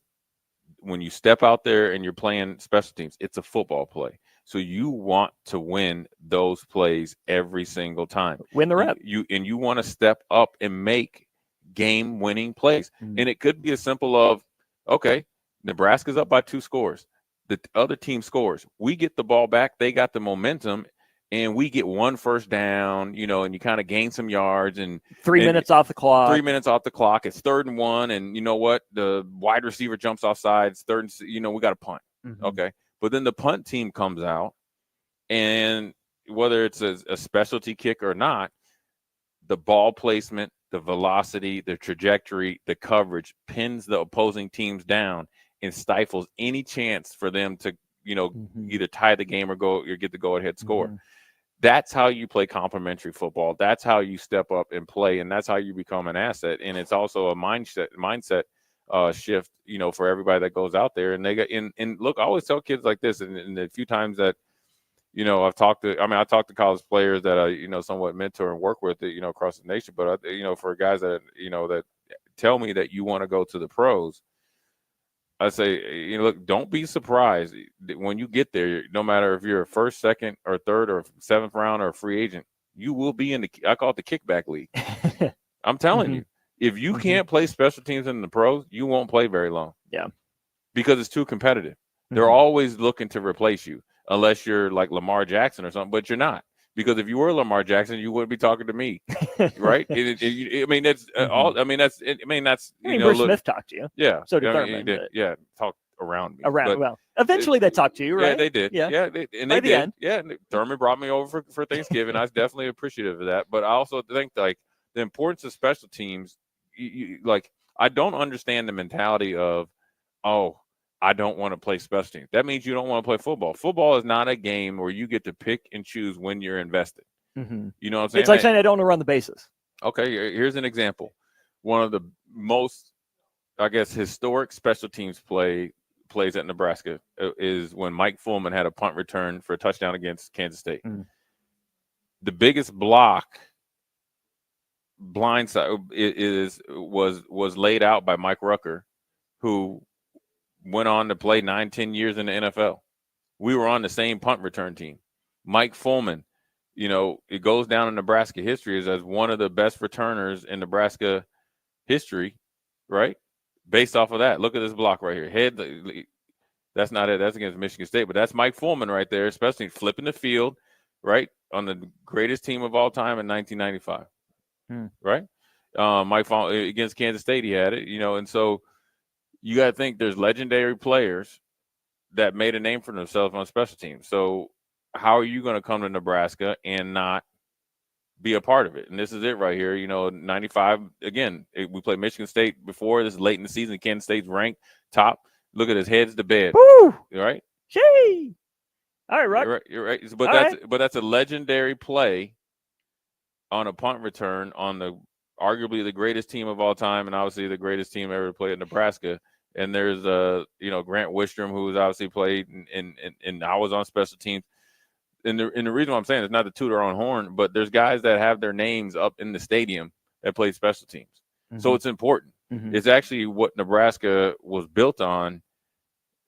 when you step out there and you're playing special teams, it's a football play. So you want to win those plays every single time. Win the rep. You want to step up and make game-winning plays. And it could be as simple of, okay, Nebraska's up by 2 scores. The other team scores. We get the ball back. They got the momentum. And we get 1 first down, and you kind of gain some yards. And 3 minutes off the clock. 3 minutes off the clock. It's 3rd and 1. And you know what? The wide receiver jumps off sides. 3rd and, we got to punt. Okay. But then the punt team comes out. And whether it's a specialty kick or not, the ball placement, the velocity, the trajectory, the coverage pins the opposing teams down and stifles any chance for them to, either tie the game or get the go-ahead score. That's how you play complementary football. That's how you step up and play, and that's how you become an asset. And it's also a mindset shift, for everybody that goes out there. And they got and look, I always tell kids like this, and the few times that I talk to college players that I somewhat mentor and work with, across the nation. But for guys that that tell me that you want to go to the pros, I say, look, don't be surprised when you get there. No matter if you're a 1st, 2nd, or 3rd, or 7th round or a free agent, you will be in I call it the kickback league. I'm telling you, if you can't play special teams in the pros, you won't play very long. Yeah, because it's too competitive. They're always looking to replace you. unless you're like Lamar Jackson or something, but you're not. Because if you were Lamar Jackson, you wouldn't be talking to me, right? I mean, that's all. I mean, that's. Bruce Smith talked to you. Yeah. So did I mean, Thurman. he did, yeah, talked around me. Well, eventually they talked to you, right? Yeah, they did. Yeah, and they did. End. Yeah, and Thurman brought me over for Thanksgiving. I was definitely appreciative of that. But I also think like the importance of special teams. Like, I don't understand the mentality of, oh, I don't want to play special teams. That means you don't want to play football. Football is not a game where you get to pick and choose when you're invested. Mm-hmm. You know what I'm saying? It's like saying I don't want to run the bases. Okay, here's an example. One of the most, I guess, historic special teams plays at Nebraska is when Mike Fullman had a punt return for a touchdown against Kansas State. Mm. The biggest blindside was laid out by Mike Rucker, who went on to play 9-10 years in the NFL. We were on the same punt return team. Mike Fullman, it goes down in Nebraska history as one of the best returners in Nebraska history, right? Based off of that. Look at this block right here. That's not it. That's against Michigan State, but that's Mike Fullman right there, especially flipping the field, right, on the greatest team of all time in 1995, right? Mike Fullman against Kansas State, he had it, and so you got to think there's legendary players that made a name for themselves on special teams. So how are you going to come to Nebraska and not be a part of it? And this is it right here. 95, again, we played Michigan State before. This is late in the season. Kansas State's ranked top. Look at his heads to bed. Woo! Right? Gee! All right, Rock. You're right. But that's a legendary play on a punt return on the arguably the greatest team of all time, and obviously the greatest team ever to play at Nebraska. And there's Grant Wistrom, who's obviously played, and I was on special teams. And the reason why I'm saying it's not to toot our own horn, but there's guys that have their names up in the stadium that play special teams. Mm-hmm. So it's important. Mm-hmm. It's actually what Nebraska was built on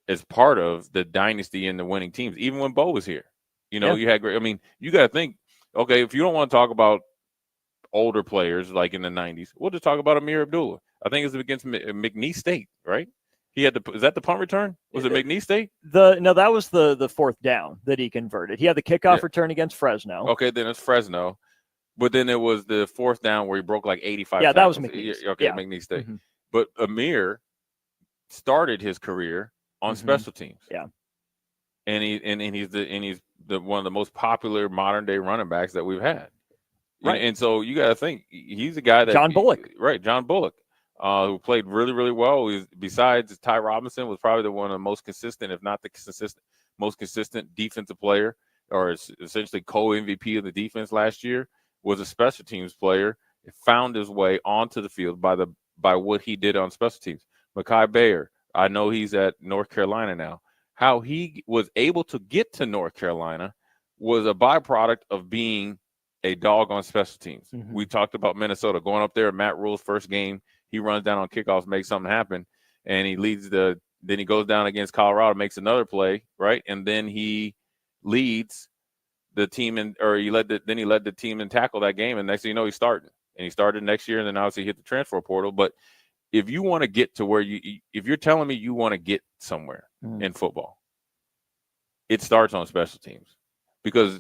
as part of the dynasty and the winning teams. Even when Bo was here, you had great. I mean, you got to think. Okay, if you don't want to talk about older players like in the 90s, we'll just talk about Amir Abdullah. I think it's against McNeese State, right? He had is that the punt return? Was it McNeese State? No, that was the fourth down that he converted. He had the kickoff return against Fresno. Okay, then it's Fresno. But then it was the fourth down where he broke like 85 Yeah, tackles. That was McNeese. Okay, McNeese State. Mm-hmm. But Amir started his career on special teams. Yeah. And he's the one of the most popular modern day running backs that we've had. Right. And so you got to think he's a guy that John Bullock. Right, John Bullock. Who played really, really well. Besides Ty Robinson, was probably one of the most consistent, if not the most consistent defensive player, or essentially co-MVP of the defense last year. Was a special teams player. Found his way onto the field by what he did on special teams. Mekhi Bayer, I know he's at North Carolina now. How he was able to get to North Carolina was a byproduct of being a dog on special teams. Mm-hmm. We talked about Minnesota going up there. Matt Rule's first game. He runs down on kickoffs, makes something happen, and he leads then he goes down against Colorado, makes another play, right? And then he leads the team he led the team in tackle that game, and next thing you know, he's starting. And he started next year, and then obviously hit the transfer portal. But if you want to get to where if you're telling me you want to get somewhere in football, it starts on special teams. Because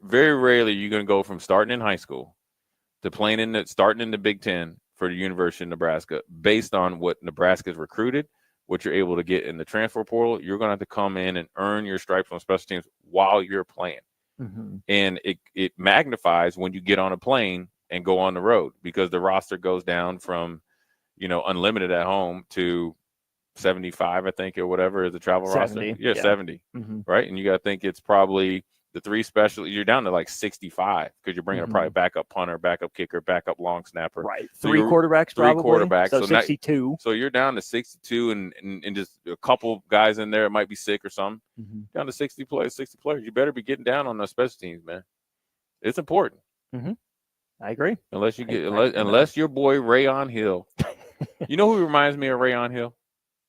very rarely you're going to go from starting in high school to starting in the Big Ten for the University of Nebraska based on what Nebraska's recruited, what you're able to get in the transfer portal. You're going to have to come in and earn your stripes on special teams while you're playing. Mm-hmm. And it magnifies when you get on a plane and go on the road, because the roster goes down from, unlimited at home to 75, I think, or whatever is the travel 70, roster. Yeah, 70. Mm-hmm. Right. And you got to think it's probably the three special, you're down to like 65 because you're bringing a probably backup punter, backup kicker, backup long snapper. Right. So three quarterbacks, probably. Three quarterbacks. So 62. So you're down to 62 and just a couple guys in there. It might be sick or something. Mm-hmm. Down to 60 players. You better be getting down on those special teams, man. It's important. Mm-hmm. I agree. Unless your boy Rayon Hill. You know who reminds me of Rayon Hill?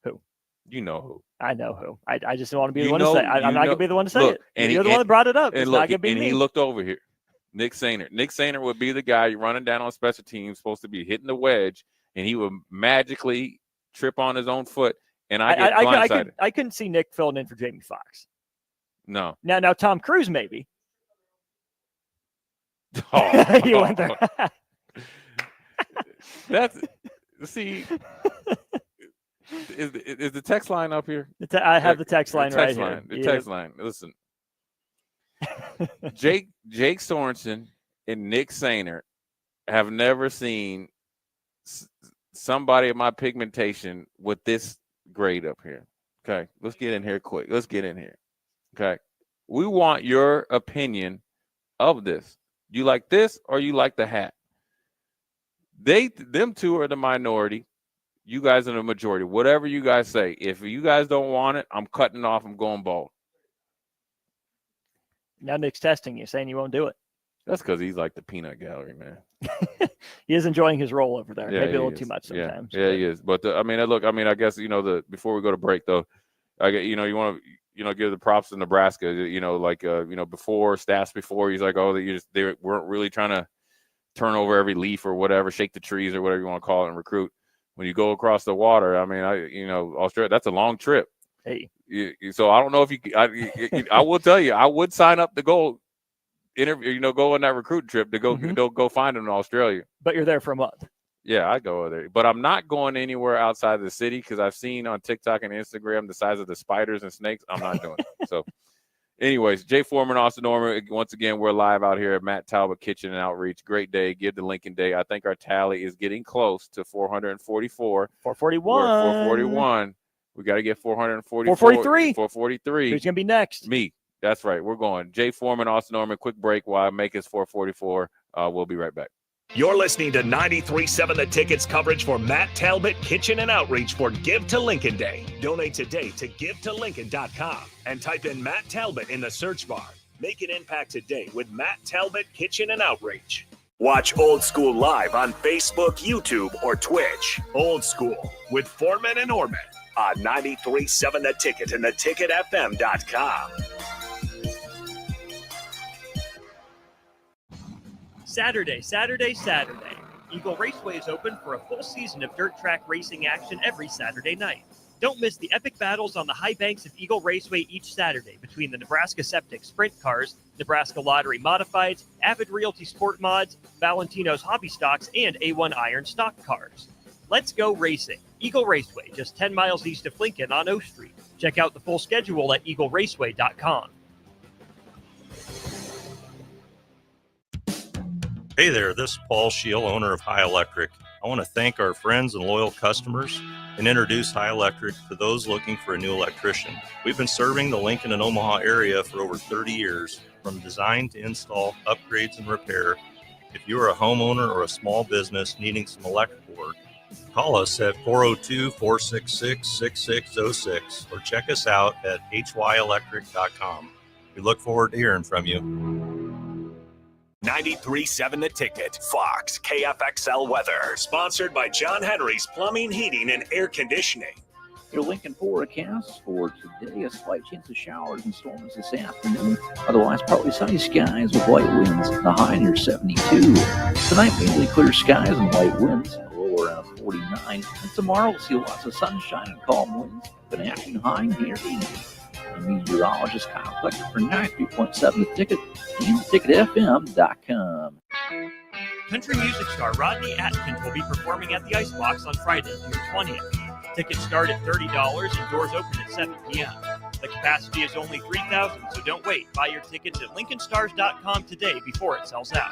Who? You know who. I know who. I just don't want to be the one to say it. I'm not going to be the one to say it. And you're the one that brought it up. It's not going to be me. He looked over here. Nick Sainer. Nick Sainer would be the guy running down on special teams, supposed to be hitting the wedge, and he would magically trip on his own foot, and I get blindsided. I couldn't see Nick filling in for Jamie Foxx. No. Now Tom Cruise maybe. Oh, You went there. That's see. Is the text line up here? I have the text line The right text here. line. The text line. Listen, Jake Sorensen and Nick Sainer have never seen somebody of my pigmentation with this grade up here. Okay, let's get in here quick. Let's get in here. Okay, we want your opinion of this. You like this or you like the hat? Them two are the minority. You guys are the majority. Whatever you guys say. If you guys don't want it, I'm cutting off. I'm going bald. Now Nick's testing you, saying you won't do it. That's because he's like the peanut gallery, man. He is enjoying his role over there. Yeah, Maybe a little is. too much sometimes. Yeah, he is. But I guess before we go to break though, you want to give the props to Nebraska. Before stats before he's like, they weren't really trying to turn over every leaf or whatever, shake the trees or whatever you want to call it and recruit. When you go across the water, Australia, that's a long trip. Hey, so I don't know if I will tell you, I would sign up to go interview, go on that recruit trip to go find them in Australia. But you're there for a month. Yeah, I go there, but I'm not going anywhere outside of the city because I've seen on TikTok and Instagram the size of the spiders and snakes. I'm not doing it. So, anyways, Jay Foreman, Austin Norman. Once again, we're live out here at Matt Talbot Kitchen and Outreach. Great day. Give to Lincoln Day. I think our tally is getting close to 444. 441. 441. We got to get 444. 443. 443. Who's going to be next? Me. That's right. We're going. Jay Foreman, Austin Norman. Quick break while I make us 444. We'll be right back. You're listening to 93.7 The Ticket's coverage for Matt Talbot Kitchen and Outreach for Give to Lincoln Day. Donate today to GiveToLincoln.com and type in Matt Talbot in the search bar. Make an impact today with Matt Talbot Kitchen and Outreach. Watch Old School live on Facebook, YouTube, or Twitch. Old School with Foreman and Orman on 93.7 The Ticket and theticketfm.com. Saturday. Eagle Raceway is open for a full season of dirt track racing action every Saturday night. Don't miss the epic battles on the high banks of Eagle Raceway each Saturday between the Nebraska Septic Sprint Cars, Nebraska Lottery Modifieds, Avid Realty Sport Mods, Valentino's Hobby Stocks, and A1 Iron Stock Cars. Let's go racing. Eagle Raceway, just 10 miles east of Lincoln on O Street. Check out the full schedule at eagleraceway.com. Hey there, this is Paul Scheel, owner of High Electric. I want to thank our friends and loyal customers and introduce High Electric to those looking for a new electrician. We've been serving the Lincoln and Omaha area for over 30 years, from design to install, upgrades, and repair. If you are a homeowner or a small business needing some electrical work, call us at 402-466-6606 or check us out at hyelectric.com. We look forward to hearing from you. 93.7 The Ticket, Fox, KFXL weather. Sponsored by John Henry's Plumbing, Heating, and Air Conditioning. Your Lincoln forecast for today, a slight chance of showers and storms this afternoon. Otherwise, partly sunny skies with light winds. The high near 72. Tonight, mainly clear skies and light winds. A low around 49. And tomorrow, we'll see lots of sunshine and calm winds. An afternoon high near 80. Meteorologist Kyle Flecker for 93.7 The Ticket and theticketfm.com. Country music star Rodney Atkins will be performing at the Icebox on Friday, June 20th. Tickets start at $30 and doors open at 7 p.m. The capacity is only 3,000, so don't wait. Buy your tickets at LincolnStars.com today before it sells out.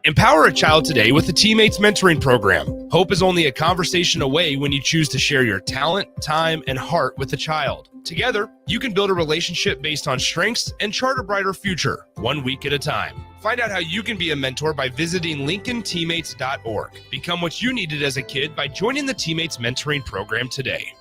Empower a child today with the Teammates Mentoring Program. Hope is only a conversation away when you choose to share your talent, time, and heart with a child. Together, you can build a relationship based on strengths and chart a brighter future, 1 week at a time. Find out how you can be a mentor by visiting LincolnTeammates.org. Become what you needed as a kid by joining the Teammates Mentoring Program today.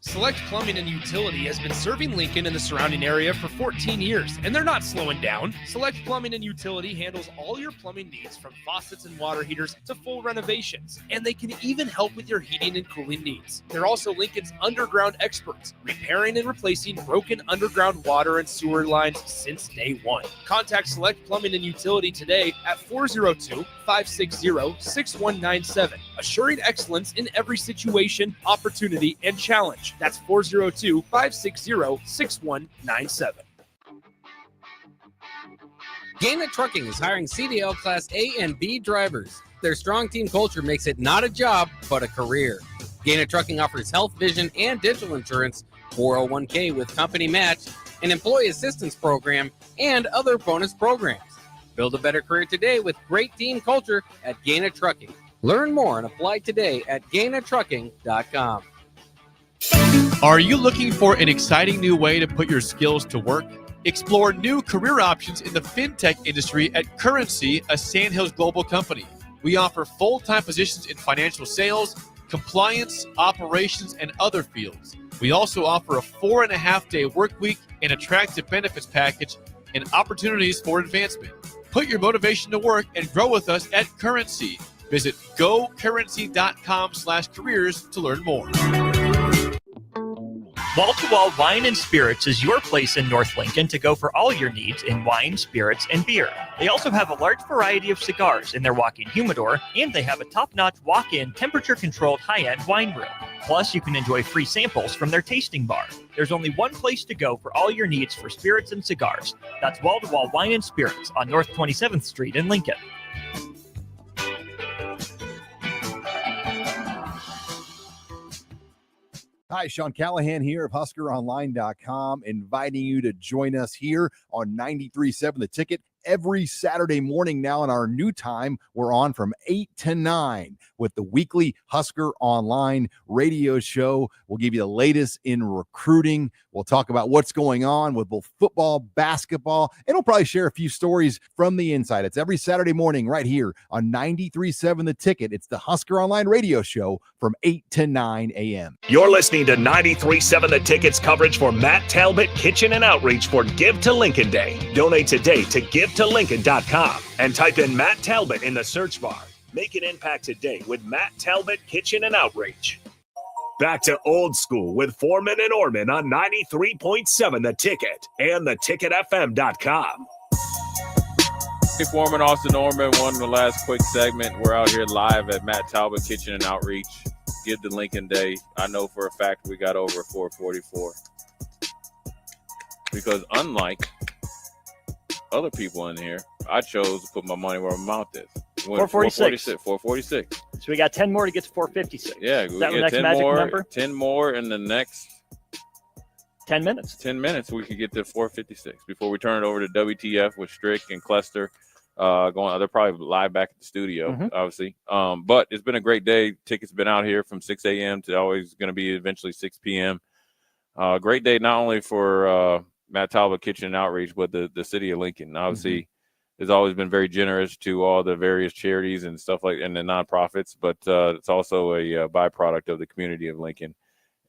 Select Plumbing and Utility has been serving Lincoln and the surrounding area for 14 years, and they're not slowing down. Select Plumbing and Utility handles all your plumbing needs, from faucets and water heaters to full renovations, and they can even help with your heating and cooling needs. They're also Lincoln's underground experts, repairing and replacing broken underground water and sewer lines since day one. Contact Select Plumbing and Utility today at 402-5 402-560-6197. Assuring excellence in every situation, opportunity, and challenge. That's 402-560-6197. Gaina Trucking is hiring CDL Class A and B drivers. Their strong team culture makes it not a job, but a career. Gaina Trucking offers health, vision, and dental insurance, 401k with company match, an employee assistance program, and other bonus programs. Build a better career today with great team culture at Gaina Trucking. Learn more and apply today at GainaTrucking.com. Are you looking for an exciting new way to put your skills to work? Explore new career options in the fintech industry at Currency, a Sandhills global company. We offer full-time positions in financial sales, compliance, operations, and other fields. We also offer a 4.5-day work week, an attractive benefits package, and opportunities for advancement. Put your motivation to work and grow with us at Currency. Visit gocurrency.com/careers to learn more. Wall to Wall Wine and Spirits is your place in North Lincoln to go for all your needs in wine, spirits, and beer. They also have a large variety of cigars in their walk-in humidor, and they have a top-notch walk-in temperature-controlled high-end wine room. Plus, you can enjoy free samples from their tasting bar. There's only one place to go for all your needs for spirits and cigars. That's Wall to Wall Wine and Spirits on North 27th Street in Lincoln. Hi, Sean Callahan here of HuskerOnline.com, inviting you to join us here on 93.7 The Ticket. Every Saturday morning now in our new time, we're on from 8 to 9 with the weekly Husker Online radio show. We'll give you the latest in recruiting. We'll talk about what's going on with both football, basketball, and we'll probably share a few stories from the inside. It's every Saturday morning right here on 93.7 The Ticket. It's the Husker Online radio show from 8 to 9 a.m. You're listening to 93.7 The Ticket's coverage for Matt Talbot Kitchen and Outreach for Give to Lincoln Day. Donate today to GiveToLincoln.com and type in Matt Talbot in the search bar. Make an impact today with Matt Talbot Kitchen and Outreach. Back to old school with Foreman and Orman on 93.7 The Ticket and theticketfm.com. Hey, Foreman, Austin Norman, one of the last quick segment. We're out here live at Matt Talbot Kitchen and Outreach. Give to Lincoln Day. I know for a fact we got over 444. Because unlike other people in here, I chose to put my money where my mouth is. 446. 446. So we got 10 more to get to 456. Yeah, is that the next magic number? 10 more in the next 10 minutes. 10 minutes, we could get to 456 before we turn it over to WTF with Strick and Cluster. They're probably live back at the studio, obviously. But it's been a great day. Tickets been out here from 6 a.m. to always going to be eventually 6 p.m. Great day not only for Matt Talbot Kitchen and Outreach, but the city of Lincoln. Obviously, has always been very generous to all the various charities and stuff and the nonprofits, but it's also a byproduct of the community of Lincoln.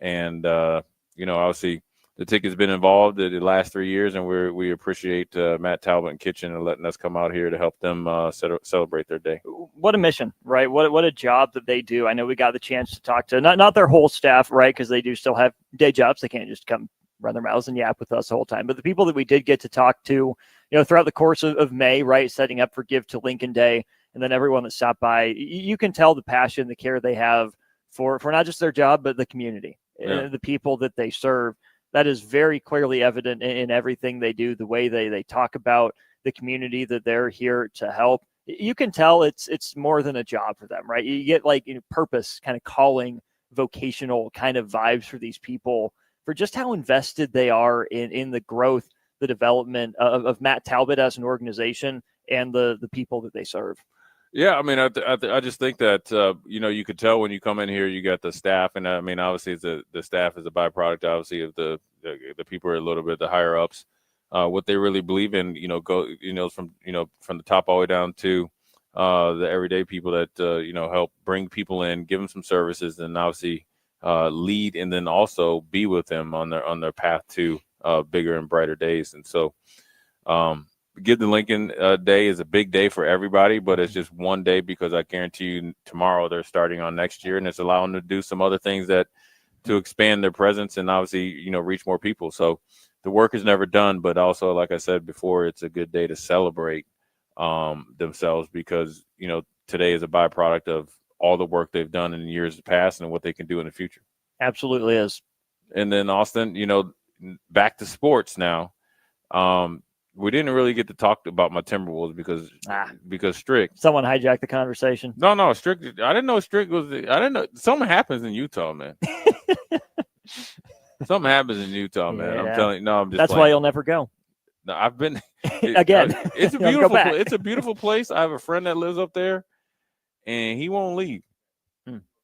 And, obviously, the Ticket's been involved the last 3 years, and we appreciate Matt Talbot and Kitchen and letting us come out here to help them celebrate their day. What a mission, right? What a job that they do. I know we got the chance to talk to not their whole staff, right? Because they do still have day jobs. They can't just come run their mouths and yap with us the whole time. But the people that we did get to talk to, throughout the course of May, right, setting up for Give to Lincoln Day, and then everyone that stopped by, you can tell the passion, the care they have for not just their job, but the community, the people that they serve. That is very clearly evident in everything they do, the way they talk about the community that they're here to help. You can tell it's more than a job for them, right? You get purpose, kind of calling, vocational kind of vibes for these people, for just how invested they are in the growth, the development of Matt Talbot as an organization and the people that they serve. Yeah, I mean, I just think that, you could tell when you come in here, you got the staff. And, I mean, obviously, the staff is a byproduct, obviously, of the people are a little bit the higher-ups. What they really believe in, from the top all the way down to the everyday people that, help bring people in, give them some services, and obviously lead and then also be with them on their path to bigger and brighter days. And so Give the Lincoln Day is a big day for everybody, but it's just one day because I guarantee you tomorrow they're starting on next year, and it's allowing them to do some other things to expand their presence and obviously, reach more people. So the work is never done, but also, like I said before, it's a good day to celebrate themselves, because today is a byproduct of all the work they've done in years past and what they can do in the future. Absolutely is. And then Austin, back to sports now. We didn't really get to talk about my Timberwolves because Strick. Someone hijacked the conversation. No, Strick. I didn't know Strick was. I didn't know something happens in Utah, man. Something happens in Utah, man. Yeah. I'm telling you. No, I'm just. That's playing. why you'll never go. No, I've been again. It's a beautiful. It's a beautiful place. I have a friend that lives up there, and he won't leave.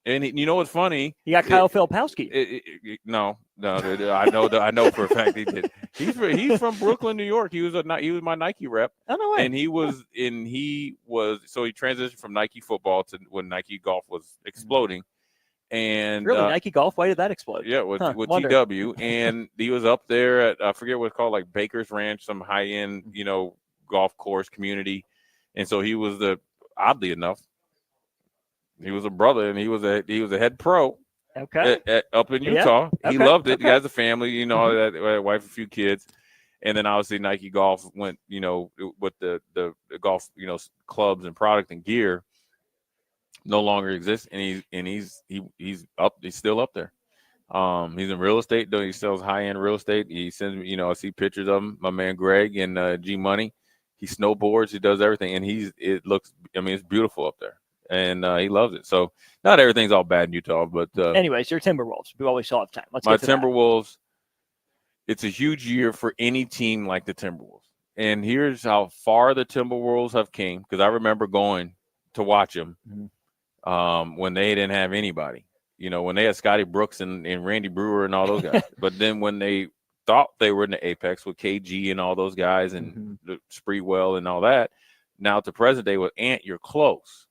And you know what's funny? You got Kyle Filipowski. No, I know for a fact he did. He's from Brooklyn, New York. He was my Nike rep. Oh, no way. And he transitioned from Nike football to when Nike golf was exploding. And really, Nike golf? Why did that explode? Yeah, with TW, and he was up there at I forget what it's called, like Baker's Ranch, some high end golf course community, and so he was oddly enough. He was a brother, and he was a head pro. Okay. Up in Utah, yeah. He loved it. He has a family, a wife, a few kids, and then obviously Nike Golf went, with the golf, clubs and product and gear, no longer exists, and he's still up there. He's in real estate, though. He sells high end real estate. He sends me, I see pictures of him. My man Greg and G Money. He snowboards. He does everything, and it's beautiful up there. And he loves it. So not everything's all bad in Utah, but anyways, your Timberwolves. We always still have time. Let's my get to Timberwolves. It's a huge year for any team like the Timberwolves. And here's how far the Timberwolves have came, because I remember going to watch them when they didn't have anybody. When they had Scotty Brooks and Randy Brewer and all those guys. But then when they thought they were in the apex with KG and all those guys and Spreewell and all that, now to present day with Ant, you're close.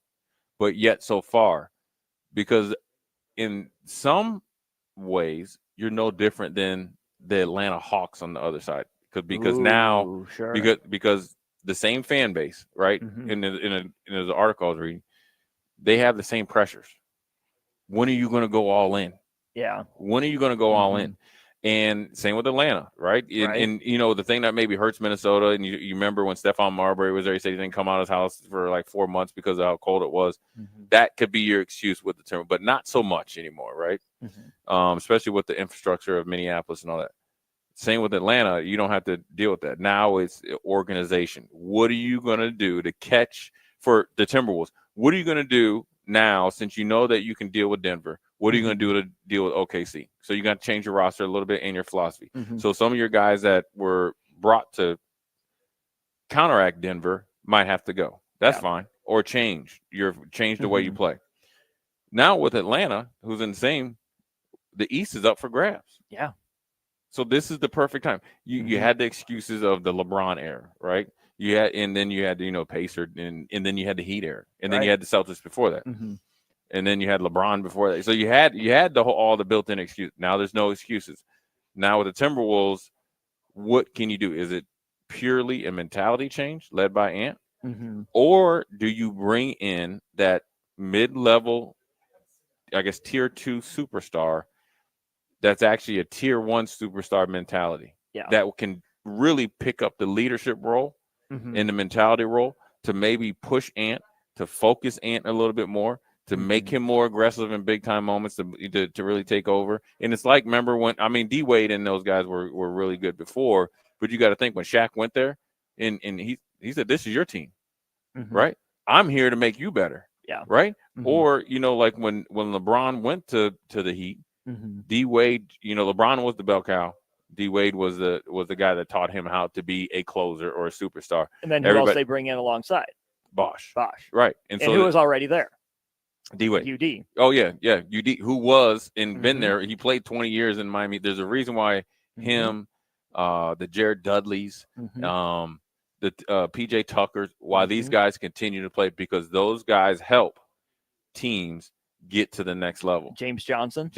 But yet so far, because in some ways you're no different than the Atlanta Hawks on the other side, because the same fan base, right? In the article I was reading, they have the same pressures. When are you going to go all in? Yeah. When are you going to go all in? And same with Atlanta, right? And the thing that maybe hurts Minnesota, and you remember when Stephon Marbury was there, he said he didn't come out of his house for like 4 months because of how cold it was. That could be your excuse with the term, but not so much anymore, right? Especially with the infrastructure of Minneapolis and all that. Same with Atlanta, you don't have to deal with that. Now it's organization. What are you going to do to catch for the Timberwolves? What are you going to do now, since you know that you can deal with Denver? What are you going to do to deal with OKC? So you got to change your roster a little bit and your philosophy. So some of your guys that were brought to counteract Denver might have to go. That's fine. Or change the way you play. Now with Atlanta, who's in the same, the East is up for grabs. Yeah. So this is the perfect time. You had the excuses of the LeBron era, right? And then you had Pacer, and then you had the Heat era, and then you had the Celtics before that. And then you had LeBron before that. So you had all the built-in excuse. Now there's no excuses. Now with the Timberwolves, what can you do? Is it purely a mentality change led by Ant? Or do you bring in that mid-level, I guess, tier 2 superstar that's actually a tier 1 superstar mentality that can really pick up the leadership role and the mentality role to maybe push Ant, to focus Ant a little bit more, to make him more aggressive in big time moments, to really take over. And it's like, remember when, D Wade and those guys were really good before, but you got to think when Shaq went there and he said, this is your team, right? I'm here to make you better. Yeah. Right. Or, like when LeBron went to the Heat, D Wade, LeBron was the bell cow. D Wade was the guy that taught him how to be a closer or a superstar. And then who else they bring in alongside? Bosh. Right. And who was already there? D Wade. UD. Oh yeah. UD, who was and been there. He played 20 years in Miami. There's a reason why him, the Jared Dudleys, the PJ Tuckers, why these guys continue to play, because those guys help teams get to the next level. James Johnson,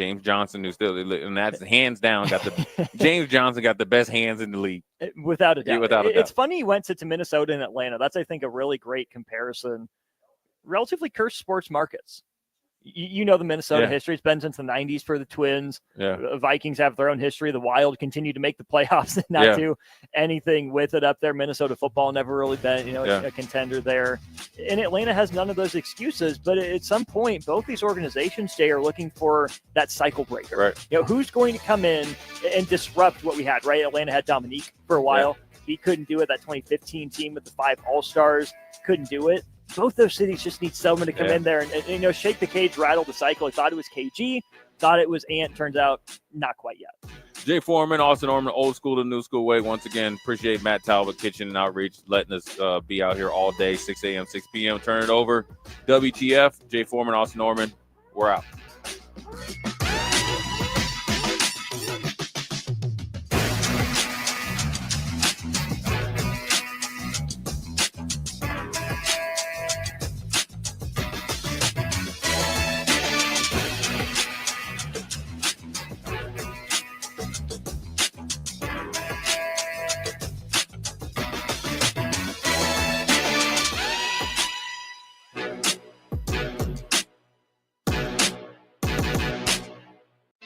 who's still, and that's hands down James Johnson got the best hands in the league, without a doubt. Yeah, without a doubt. It's funny he went to Minnesota and Atlanta. That's, I think, a really great comparison. Relatively cursed sports markets. You know the Minnesota Yeah. history. It's been since the 90s for the Twins. Yeah. The Vikings have their own history. The Wild continue to make the playoffs and not do anything with it up there. Minnesota football never really been, a contender there. And Atlanta has none of those excuses. But at some point, both these organizations, Jay, are looking for that cycle breaker. Right. Who's going to come in and disrupt what we had, right? Atlanta had Dominique for a while. He couldn't do it. That 2015 team with the 5 All-Stars couldn't do it. Both those cities just need someone to come in there and shake the cage, rattle the cycle. I thought it was KG, thought it was Ant. Turns out not quite yet. Jay Foreman, Austin Norman, old school to new school way. Once again, appreciate Matt Talbot, Kitchen and Outreach, letting us be out here all day, 6 a.m., 6 p.m. Turn it over. WTF, Jay Foreman, Austin Norman, we're out.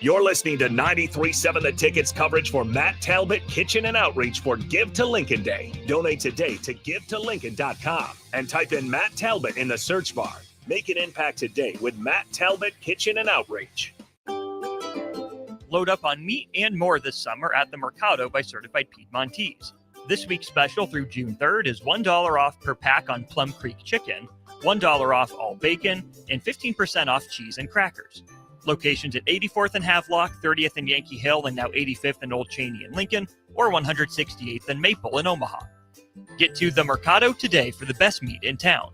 You're listening to 93.7 The Ticket's coverage for Matt Talbot Kitchen and Outreach for Give to Lincoln Day. Donate today to givetolincoln.com and type in Matt Talbot in the search bar. Make an impact today with Matt Talbot Kitchen and Outreach. Load up on meat and more this summer at the Mercado by Certified Piedmontese. This week's special through June 3rd is $1 off per pack on Plum Creek chicken, $1 off all bacon, and 15% off cheese and crackers. Locations at 84th and Havelock, 30th and Yankee Hill, and now 85th and Old Cheney in Lincoln, or 168th and Maple in Omaha. Get to the Mercado today for the best meat in town.